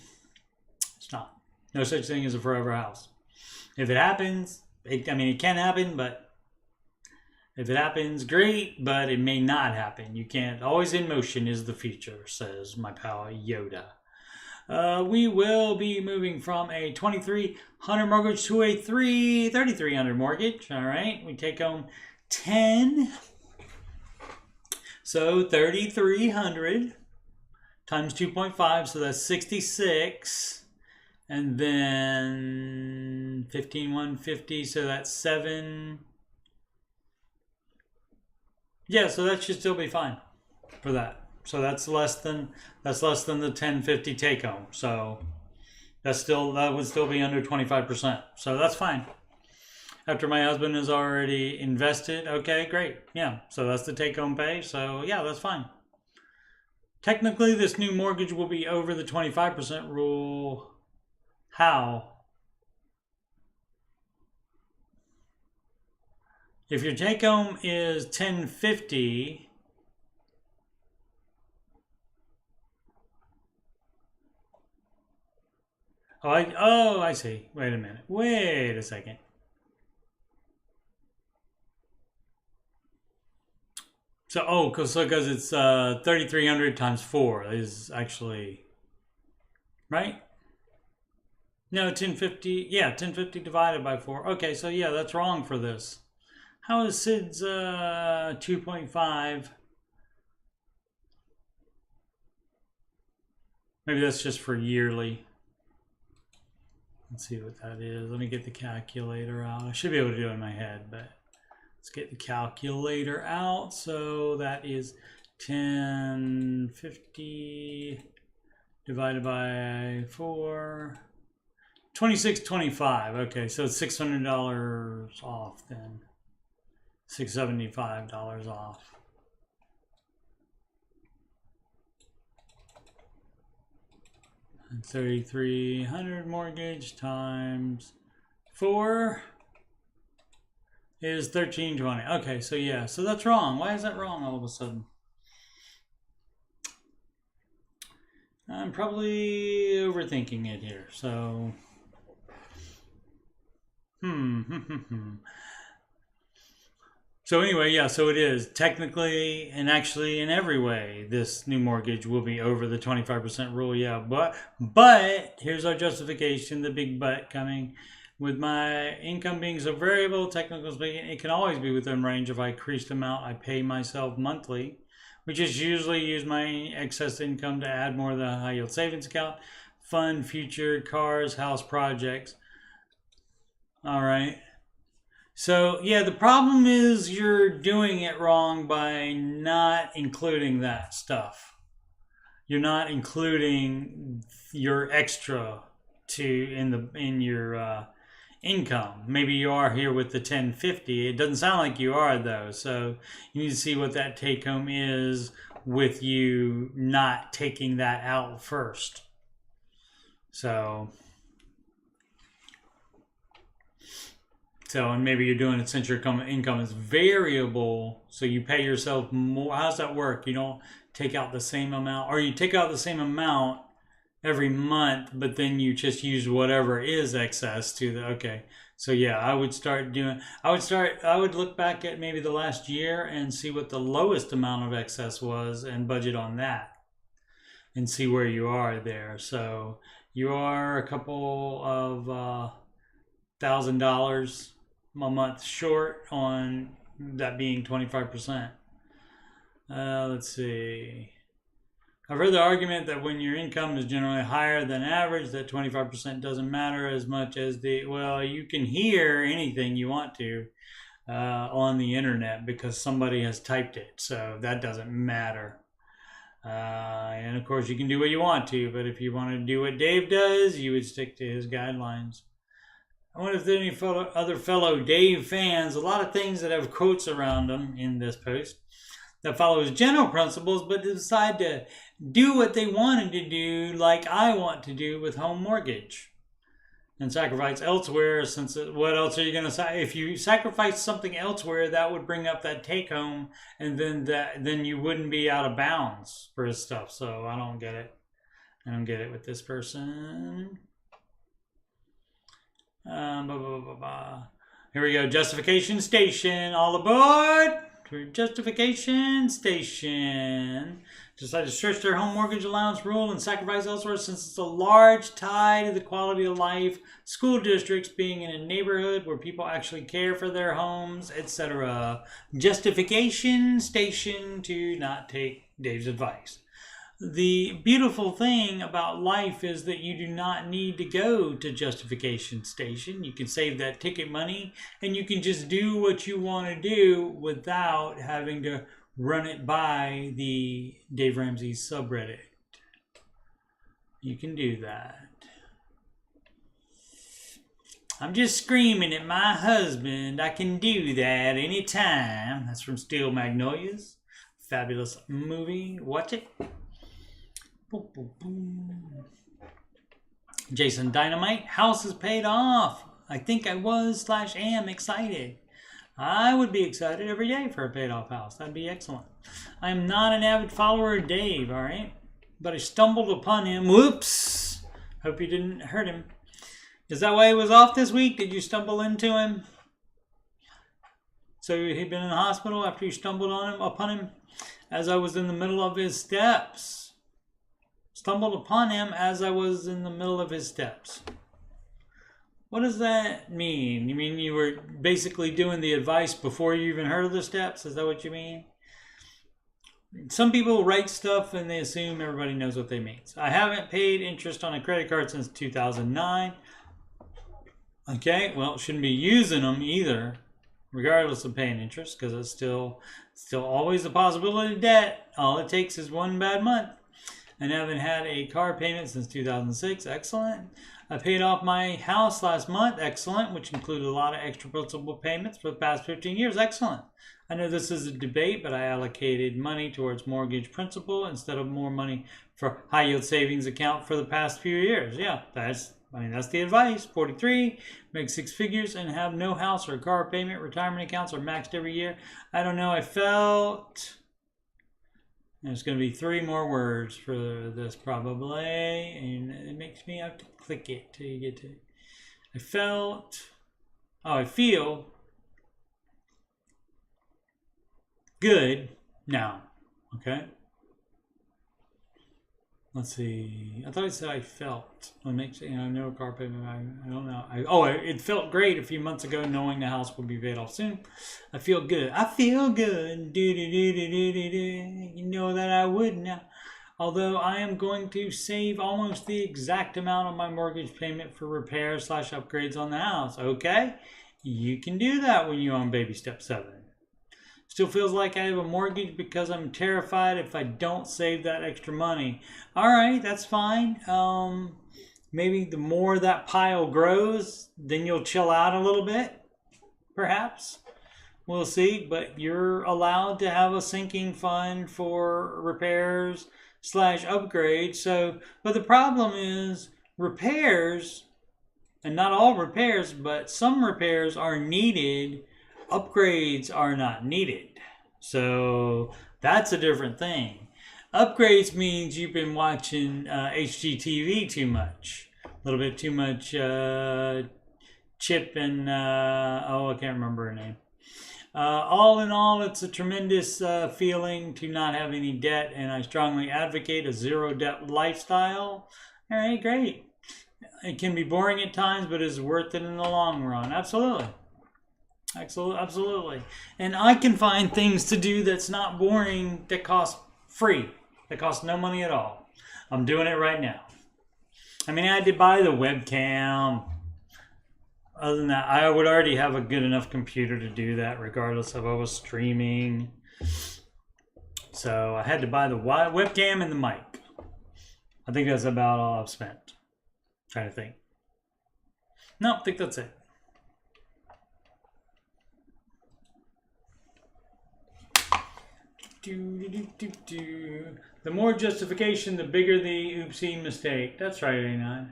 A: It's not. No such thing as a forever house. If it happens, it can happen, but if it happens, great, but it may not happen. You can't. Always in motion is the future, says my pal Yoda. We will be moving from a 2,300 mortgage to a 3,300 mortgage. All right, we take home 10. So 3,300 times 2.5, so that's 66. And then 15,150, so that's 7. Yeah, so that should still be fine for that. So that's less than the 1050 take home. So that would still be under 25%. So that's fine. After my husband has already invested, okay, great. Yeah, so that's the take home pay. So yeah, that's fine. Technically, this new mortgage will be over the 25% rule. How? If your take home is 1050, I see. Wait a minute. Wait a second. So, because it's 3,300 times 4 is actually, right? No, 1050. Yeah, 1050 divided by 4. Okay, so yeah, that's wrong for this. How is Sid's 2.5? Maybe that's just for yearly. Let's see what that is. Let me get the calculator out. I should be able to do it in my head, but let's get the calculator out. So that is 1050 divided by 4. 26.25. Okay, so it's $600 off then. $675 off. And 3,300 mortgage times 4 is 1,320. Okay, so yeah, so that's wrong. Why is that wrong all of a sudden? I'm probably overthinking it here. So, So anyway, yeah, so it is technically and actually in every way, this new mortgage will be over the 25% rule. Yeah, but here's our justification, the big but coming. With my income being so variable, technically speaking, it can always be within range if I increase the amount I pay myself monthly, which is usually use my excess income to add more to the high yield savings account, fund future cars, house projects. All right. So, yeah, the problem is you're doing it wrong by not including that stuff. You're not including your extra in your income. Maybe you are here with the 1050. It doesn't sound like you are, though. So you need to see what that take home is with you not taking that out first. So, and maybe you're doing it since your income is variable, so you pay yourself more. How's that work? You don't take out the same amount, or you take out the same amount every month, but then you just use whatever is excess to the, okay. So yeah, I would look back at maybe the last year and see what the lowest amount of excess was and budget on that and see where you are there. So you are a couple of $1,000 a month short on that being 25%. Let's see. I've heard the argument that when your income is generally higher than average, that 25% doesn't matter as much as well, you can hear anything you want to on the internet because somebody has typed it. So that doesn't matter. And of course you can do what you want to, but if you want to do what Dave does, you would stick to his guidelines. I wonder if there are any other fellow Dave fans, a lot of things that have quotes around them in this post that follow his general principles, but decide to do what they wanted to do, like I want to do with home mortgage, and sacrifice elsewhere. Since what else are you going to say? If you sacrifice something elsewhere, that would bring up that take home, and then you wouldn't be out of bounds for his stuff. So I don't get it. I don't get it with this person. Blah, blah, blah, blah. Here we go. Justification station. All aboard for justification station. Decide to stretch their home mortgage allowance rule and sacrifice elsewhere since it's a large tie to the quality of life. School districts being in a neighborhood where people actually care for their homes, etc. Justification station to not take Dave's advice. The beautiful thing about life is that you do not need to go to justification station. You can save that ticket money and you can just do what you want to do without having to run it by the Dave Ramsey subreddit. You can do that. I'm just screaming at my husband. I can do that anytime. That's from Steel Magnolias. Fabulous movie. Watch it. Boom, boom, boom. Jason Dynamite. House is paid off. I think I was/am excited. I would be excited every day for a paid off house. That'd be excellent. I am not an avid follower of Dave, all right? But I stumbled upon him. Whoops. Hope you didn't hurt him. Is that why he was off this week? Did you stumble into him? So he'd been in the hospital after you stumbled upon him as I was in the middle of his steps. Stumbled upon him as I was in the middle of his steps. What does that mean? You mean you were basically doing the advice before you even heard of the steps? Is that what you mean? Some people write stuff and they assume everybody knows what they mean. So I haven't paid interest on a credit card since 2009. Okay, well, shouldn't be using them either, regardless of paying interest, because it's still always a possibility of debt. All it takes is one bad month. And haven't had a car payment since 2006. Excellent. I paid off my house last month. Excellent, which included a lot of extra principal payments for the past 15 years. Excellent. I know this is a debate, but I allocated money towards mortgage principal instead of more money for high yield savings account for the past few years. Yeah, that's the advice. 43, make 6 figures and have no house or car payment. Retirement accounts are maxed every year. I don't know. I felt... There's going to be 3 more words for this probably, and it makes me have to click it till you get to it. I feel good now. Okay. Let's see. I thought I said I felt. It makes no car payment. I don't know. It felt great a few months ago, knowing the house would be paid off soon. I feel good. I feel good. You know that I would now. Although I am going to save almost the exact amount of my mortgage payment for repairs/upgrades on the house. Okay, you can do that when you're on baby step 7. Still feels like I have a mortgage because I'm terrified if I don't save that extra money. All right, that's fine. Maybe the more that pile grows, then you'll chill out a little bit, perhaps. We'll see, but you're allowed to have a sinking fund for repairs/upgrades. So, but the problem is repairs, and not all repairs, but some repairs are needed. Upgrades are not needed. So that's a different thing. Upgrades means you've been watching HGTV too much. A little bit too much Chip and, I can't remember her name. All in all, it's a tremendous feeling to not have any debt, and I strongly advocate a zero debt lifestyle. All right, great. It can be boring at times, but it's worth it in the long run. Absolutely. Absolutely. And I can find things to do that's not boring, that cost free, that cost no money at all. I'm doing it right now. I mean, I had to buy the webcam. Other than that, I would already have a good enough computer to do that, regardless if I was streaming. So I had to buy the webcam and the mic. I think that's about all I've spent. Trying to think. No, I think that's it. The more justification, the bigger the oopsie mistake. That's right, ain't I?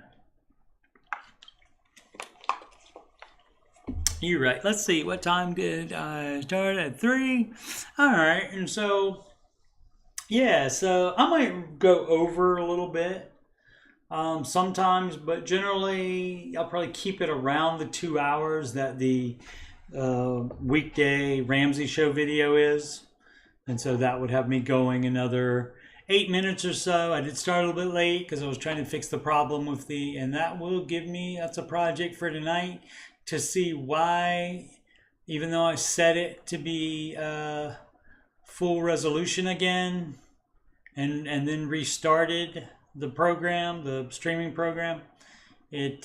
A: You're right. Let's see. What time did I start? At 3? All right. And so, yeah. So I might go over a little bit. Sometimes, but generally I'll probably keep it around the 2 hours that the weekday Ramsey show video is. And so that would have me going another 8 minutes or so. I did start a little bit late because I was trying to fix the problem with and that will give me, that's a project for tonight, to see why, even though I set it to be full resolution again and then restarted the program, the streaming program, it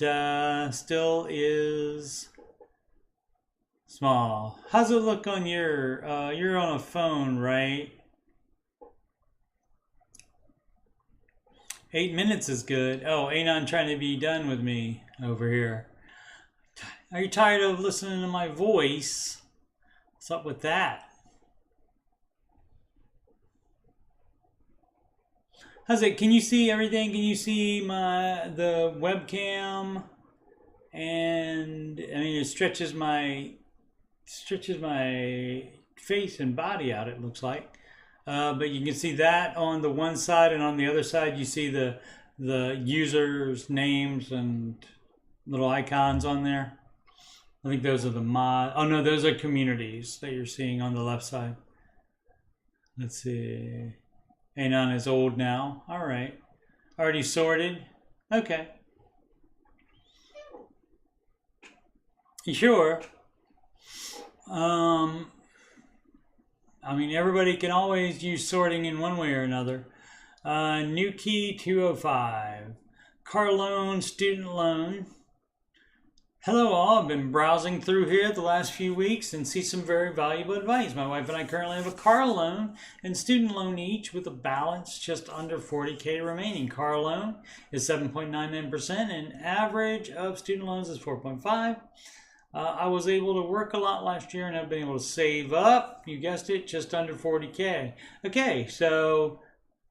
A: still is small. How's it look on you're on a phone, right? 8 minutes is good. Oh, Anon trying to be done with me over here. Are you tired of listening to my voice? What's up with that? How's it? Can you see everything? Can you see the webcam? And I mean, it stretches my face and body out, it looks like. But you can see that on the one side, and on the other side you see the users' names and little icons on there. I think those are the oh no, those are communities that you're seeing on the left side. Let's see. Anon is old now. All right. Already sorted. Okay. You sure? I mean, everybody can always use sorting in one way or another. New key 205. Car loan, student loan. Hello all, I've been browsing through here the last few weeks and see some very valuable advice. My wife and I currently have a car loan and student loan each with a balance just under 40K remaining. Car loan is 7.99% and average of student loans is 4.5. I was able to work a lot last year and I've been able to save up, you guessed it, just under 40K. Okay, so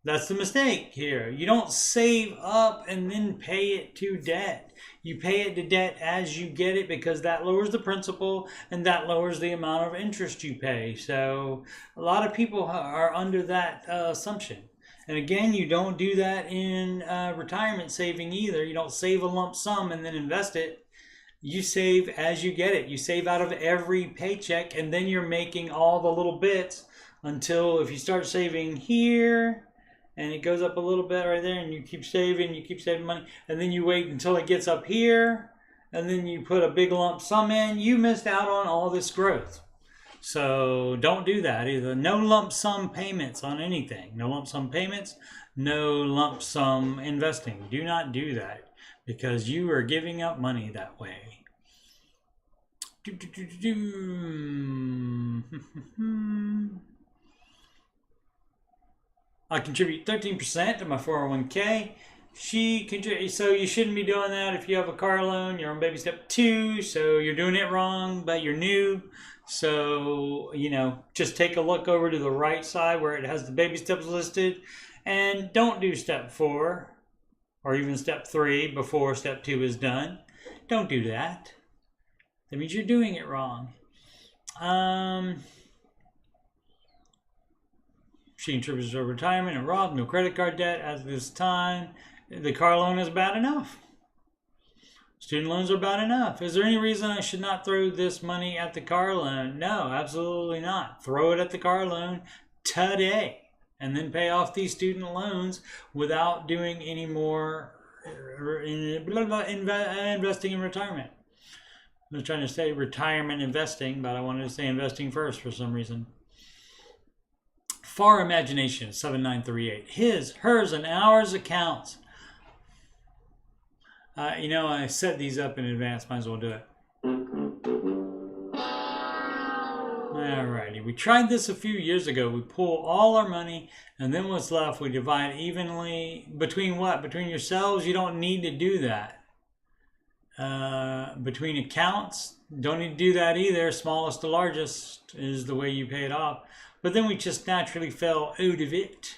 A: that's the mistake here. You don't save up and then pay it to debt. You pay it to debt as you get it because that lowers the principal and that lowers the amount of interest you pay. So a lot of people are under that assumption. And again, you don't do that in retirement saving either. You don't save a lump sum and then invest it. You save as you get it. You save out of every paycheck and then you're making all the little bits until if you start saving here, and it goes up a little bit right there, and you keep saving money, and then you wait until it gets up here, and then you put a big lump sum in, you missed out on all this growth. So don't do that either. No lump sum payments on anything. No lump sum payments, no lump sum investing. Do not do that because you are giving up money that way. I contribute 13% to my 401k. She contributes, so you shouldn't be doing that if you have a car loan. You're on baby step 2, so you're doing it wrong, but you're new. So, you know, just take a look over to the right side where it has the baby steps listed, and don't do step 4 or even step 3 before step 2 is done. Don't do that. That means you're doing it wrong. She contributes to retirement and Roth, no credit card debt at this time. The car loan is bad enough. Student loans are bad enough. Is there any reason I should not throw this money at the car loan? No, absolutely not. Throw it at the car loan today and then pay off these student loans without doing any more investing in retirement. I was trying to say retirement investing, but I wanted to say investing first for some reason. Far Imagination 7938. His, hers, and ours accounts. You know, I set these up in advance. Might as well do it. Alrighty. We tried this a few years ago. We pull all our money, and then what's left we divide evenly. Between what? Between yourselves? You don't need to do that. Between accounts? Don't need to do that either. Smallest to largest is the way you pay it off. But then we just naturally fell out of it.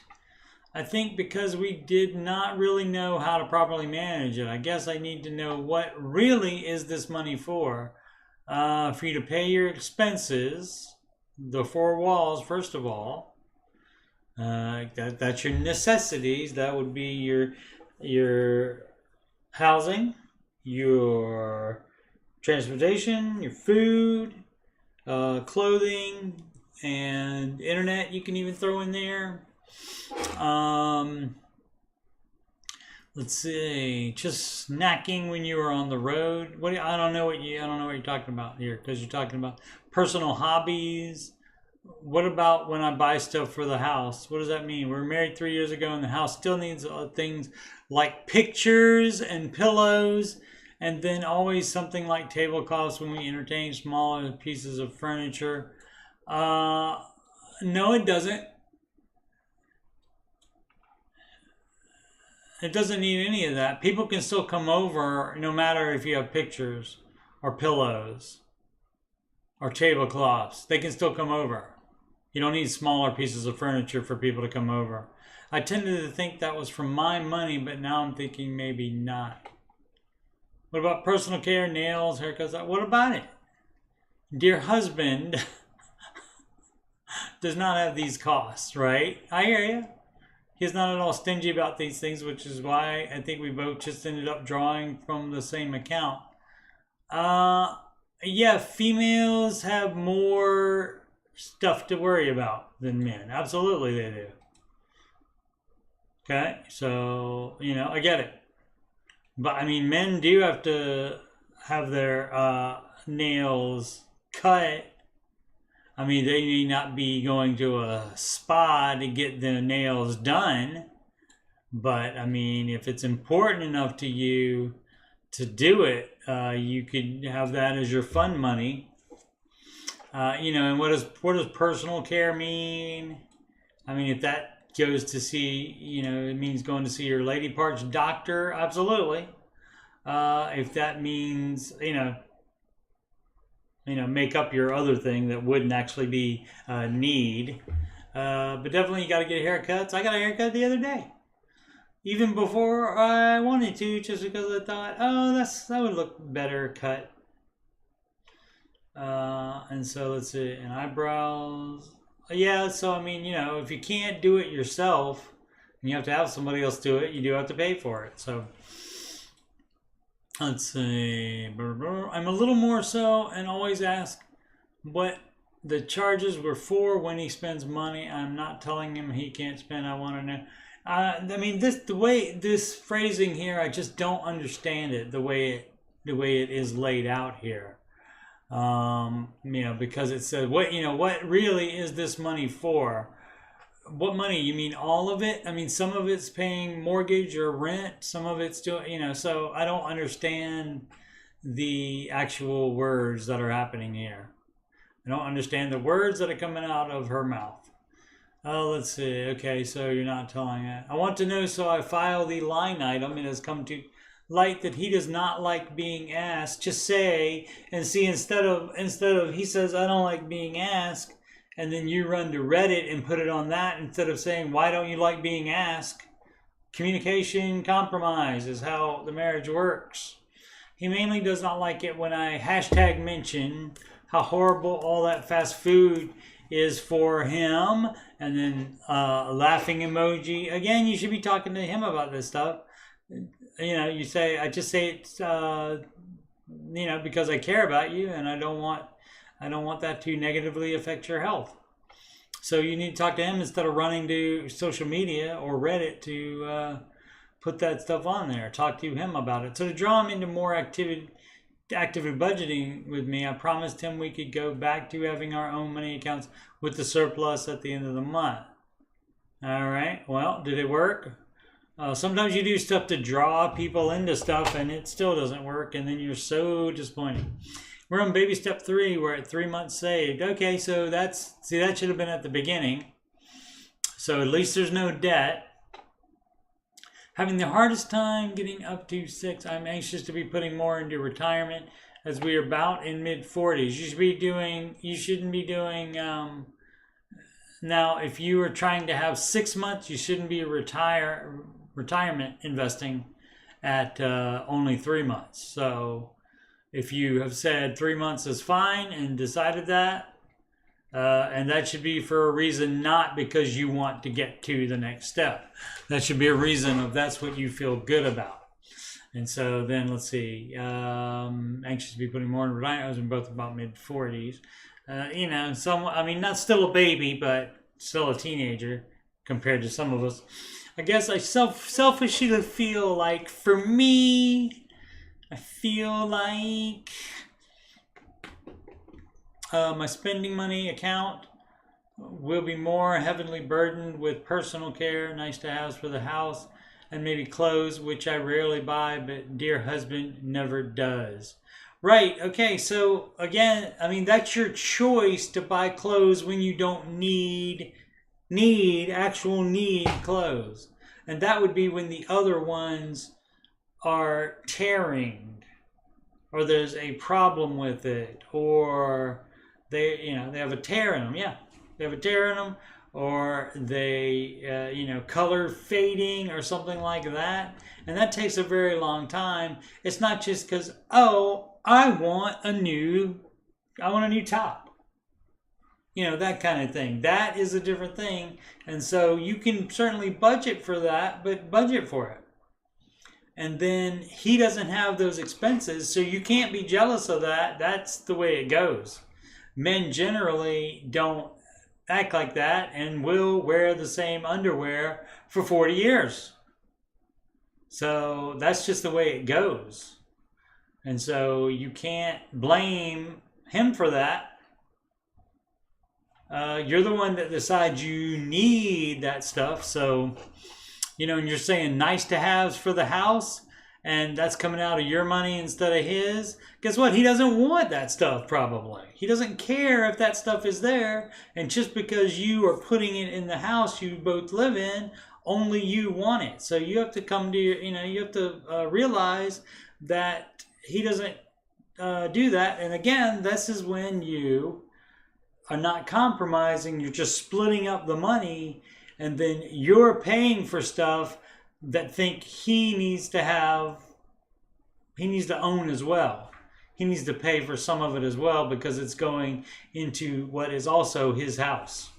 A: I think because we did not really know how to properly manage it. I guess I need to know what really is this money for. For you to pay your expenses, the 4 walls, first of all. That's your necessities. That would be your your housing, your transportation, your food, clothing, and internet you can even throw in there. Let's see, just snacking when you were on the road. I don't know what you're talking about here, because you're talking about personal hobbies. What about when I buy stuff for the house? What does that mean? We were married 3 years ago, and the house still needs things like pictures and pillows, and then always something like tablecloths when we entertain smaller pieces of furniture. No, it doesn't. It doesn't need any of that. People can still come over no matter if you have pictures or pillows or tablecloths. They can still come over. You don't need smaller pieces of furniture for people to come over. I tended to think that was from my money, but now I'm thinking maybe not. What about personal care, nails, haircuts? What about it? Dear husband does not have these costs, right? I hear you. He's not at all stingy about these things, which is why I think we both just ended up drawing from the same account. Yeah, females have more stuff to worry about than men. Absolutely they do. Okay, so, I get it. But, I mean, men do have to have their nails cut. I mean, they may not be going to a spa to get the nails done, but I mean, if it's important enough to you to do it, you could have that as your fun money. And what does personal care mean? I mean, if that goes to see, it means going to see your lady parts doctor, absolutely. If that means, make up your other thing that wouldn't actually be a need. But definitely you got to get haircuts. I got a haircut the other day. Even before I wanted to, just because I thought, that would look better cut. And so let's see, and eyebrows. Yeah, so I mean, if you can't do it yourself, and you have to have somebody else do it, you do have to pay for it. So let's see. I'm a little more so and always ask what the charges were for when he spends money. I'm not telling him he can't spend. I want to know. I mean, the way this phrasing here, I just don't understand it the way it is laid out here. Because it says what really is this money for? What money? You mean all of it? I mean, some of it's paying mortgage or rent. Some of it's doing, so I don't understand the actual words that are happening here. I don't understand the words that are coming out of her mouth. Oh, let's see. Okay, so you're not telling it. I want to know, so I file the line item. It has come to light that he does not like being asked. Just say, and see, instead of he says, I don't like being asked, and then you run to Reddit and put it on that instead of saying, why don't you like being asked? Communication compromise is how the marriage works. He mainly does not like it when I hashtag mention how horrible all that fast food is for him, and then laughing emoji. Again, you should be talking to him about this stuff. You say, I just say it's, because I care about you, and I don't want that to negatively affect your health. So you need to talk to him instead of running to social media or Reddit to put that stuff on there. Talk to him about it. So to draw him into more active budgeting with me, I promised him we could go back to having our own money accounts with the surplus at the end of the month. All right. Well, did it work? Sometimes you do stuff to draw people into stuff and it still doesn't work, and then you're so disappointed. We're on baby step 3. We're at 3 months saved. Okay, so that should have been at the beginning. So at least there's no debt. Having the hardest time getting up to 6. I'm anxious to be putting more into retirement as we are about in mid-40s. You shouldn't be doing, now if you are trying to have 6 months, you shouldn't be retirement investing at only 3 months. So if you have said 3 months is fine and decided that, And that should be for a reason, not because you want to get to the next step. That should be a reason of that's what you feel good about. And so then let's see, anxious to be putting more in retirement. I was in both about mid-40s. Not still a baby, but still a teenager compared to some of us. I guess I selfishly feel like, for me, I feel like my spending money account will be more heavily burdened with personal care, nice to haves for the house, and maybe clothes, which I rarely buy, but dear husband never does. Right, okay, so again, that's your choice to buy clothes when you don't need clothes. And that would be when the other ones are tearing, or there's a problem with it, or they have a tear in them. Yeah, they have a tear in them, or they color fading or something like that, and that takes a very long time. It's not just because, I want a new top, that kind of thing. That is a different thing. And so you can certainly budget for that, but budget for it. And then he doesn't have those expenses, so you can't be jealous of that. That's the way it goes. Men generally don't act like that and will wear the same underwear for 40 years. So that's just the way it goes. And so you can't blame him for that. You're the one that decides you need that stuff. So, and you're saying nice to haves for the house, and that's coming out of your money instead of his. Guess what? He doesn't want that stuff, probably. He doesn't care if that stuff is there. And just because you are putting it in the house you both live in, only you want it. So you have to come to you have to realize that he doesn't do that. And again, this is when you are not compromising. You're just splitting up the money, and then you're paying for stuff that he needs to own as well. He needs to pay for some of it as well, because it's going into what is also his house.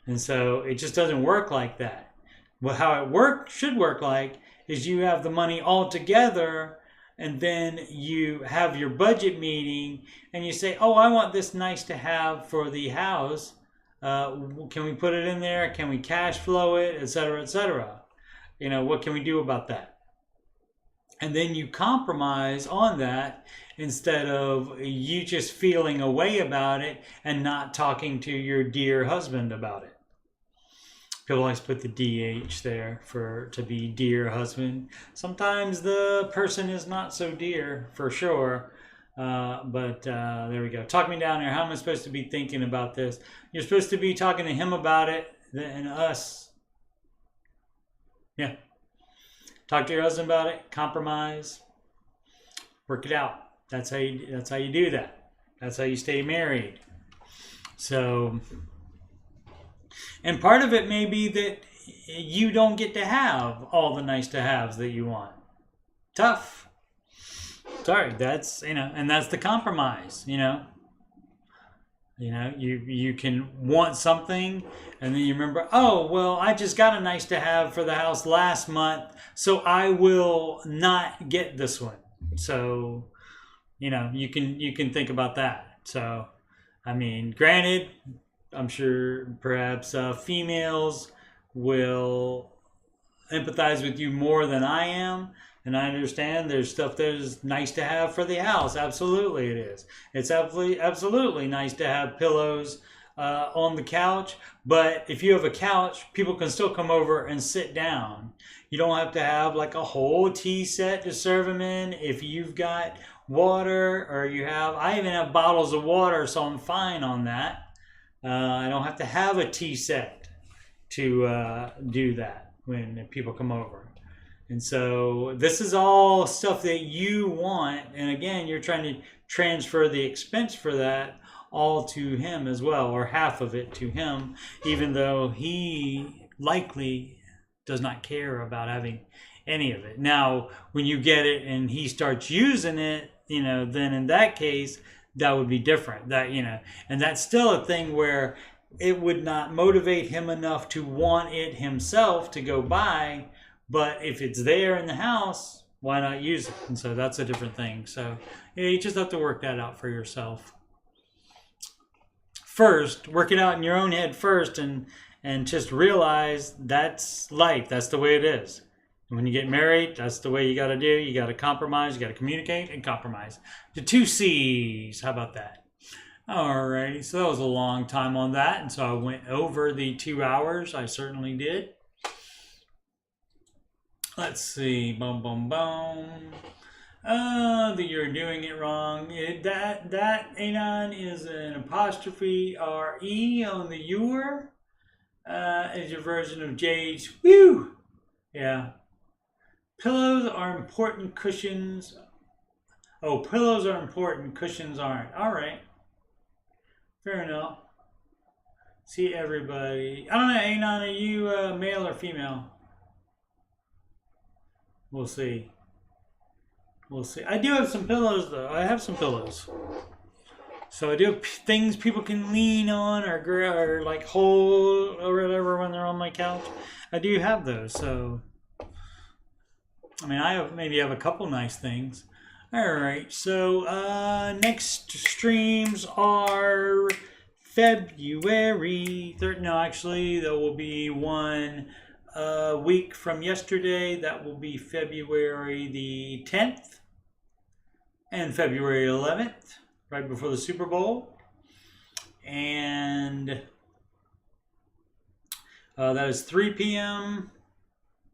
A: And so it just doesn't work like that. Well, how it should work like is you have the money all together, and then you have your budget meeting, and you say, I want this nice to have for the house. Can we put it in there? Can we cash flow it, et cetera, et cetera? What can we do about that? And then you compromise on that, instead of you just feeling a way about it and not talking to your dear husband about it. People always put the DH there to be dear husband. Sometimes the person is not so dear, for sure. But there we go. Talk me down there. How am I supposed to be thinking about this? You're supposed to be talking to him about it and us. Yeah. Talk to your husband about it. Compromise. Work it out. That's how you do that. That's how you stay married. So, and part of it may be that you don't get to have all the nice to haves that you want. Tough. Sorry, that's, and that's the compromise, you can want something, and then you remember, I just got a nice to have for the house last month, so I will not get this one. So, you can think about that. So, granted, I'm sure perhaps females will empathize with you more than I am. And I understand there's stuff that is nice to have for the house. Absolutely it is. It's absolutely nice to have pillows on the couch. But if you have a couch, people can still come over and sit down. You don't have to have like a whole tea set to serve them in. If you've got water, or I even have bottles of water, so I'm fine on that. I don't have to have a tea set to do that when people come over. And so this is all stuff that you want. And again, you're trying to transfer the expense for that all to him as well, or half of it to him, even though he likely does not care about having any of it. Now, when you get it and he starts using it, then in that case, that would be different. That, you know, and that's still a thing where it would not motivate him enough to want it himself to go buy. But if it's there in the house, why not use it? And so that's a different thing. So yeah, you just have to work that out for yourself. First, work it out in your own head first, and just realize that's life. That's the way it is. When you get married, that's the way you got to do. You got to compromise. You got to communicate and compromise. The 2 C's. How about that? Alrighty. So that was a long time on that. And so I went over the 2 hours. I certainly did. Let's see. Boom, boom, boom. That you're doing it wrong. That anon is an apostrophe RE on the your. Is your version of J's. Woo! Yeah. Pillows are important, cushions. Oh, pillows are important, cushions aren't. All right. Fair enough. See everybody. I don't know, Anon, are you male or female? We'll see. We'll see. I do have some pillows, though. I have some pillows. So I do have things people can lean on or like hold or whatever when they're on my couch. I do have those, so... I mean, I maybe have a couple nice things. All right, so next streams are February 3rd. No, actually, there will be one week from yesterday. That will be February the 10th and February 11th, right before the Super Bowl. And that is 3 p.m.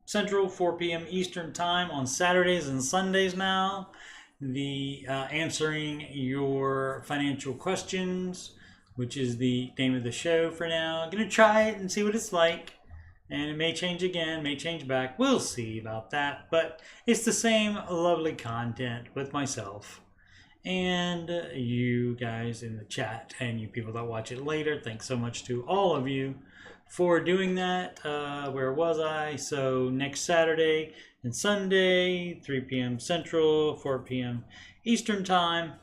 A: Central, 4 p.m. Eastern time on Saturdays and Sundays now. The answering your financial questions, which is the name of the show for now. I'm going to try it and see what it's like. And it may change again, may change back. We'll see about that. But it's the same lovely content with myself and you guys in the chat and you people that watch it later. Thanks so much to all of you for doing that. Where was I? So next Saturday and Sunday, 3 p.m. Central, 4 p.m. Eastern time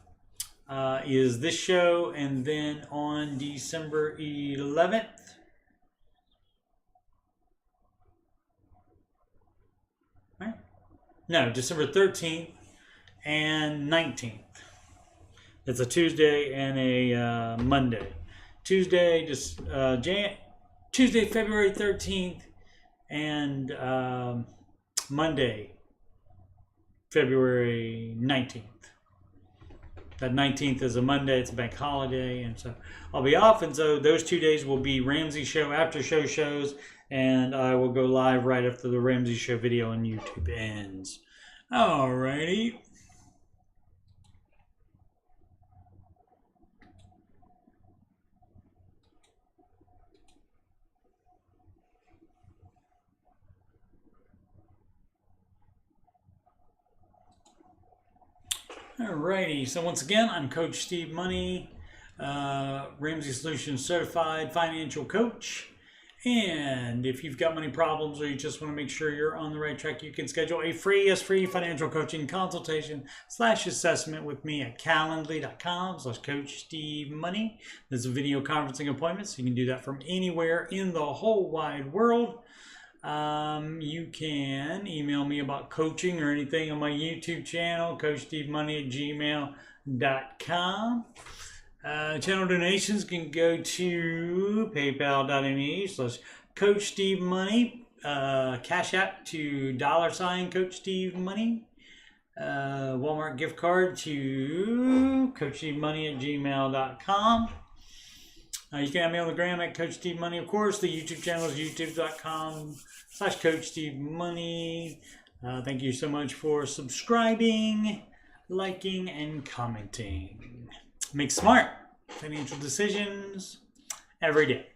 A: is this show. And then on December 11th, right? No, December 13th and 19th. It's a Tuesday and a Monday. Tuesday, just Tuesday, February 13th, and Monday, February 19th. That 19th is a Monday, it's a bank holiday, and so I'll be off, and so those 2 days will be Ramsey Show after show shows, and I will go live right after the Ramsey Show video on YouTube ends. Alrighty. Alrighty, so once again, I'm Coach Steve Money, Ramsey Solutions Certified Financial Coach. And if you've got money problems or you just want to make sure you're on the right track, you can schedule a free financial coaching consultation / assessment with me at calendly.com/CoachSteveMoney. There's a video conferencing appointment, so you can do that from anywhere in the whole wide world. You can email me about coaching or anything on my YouTube channel, coachstevemoney@gmail.com. Channel donations can go to paypal.me/CoachSteveMoney. Cash App to $CoachSteveMoney. Walmart gift card to coachstevemoney@gmail.com. You can have me on the gram at Coach Steve Money. Of course, the YouTube channel is youtube.com/Coach Steve Money. Thank you so much for subscribing, liking, and commenting. Make smart financial decisions every day.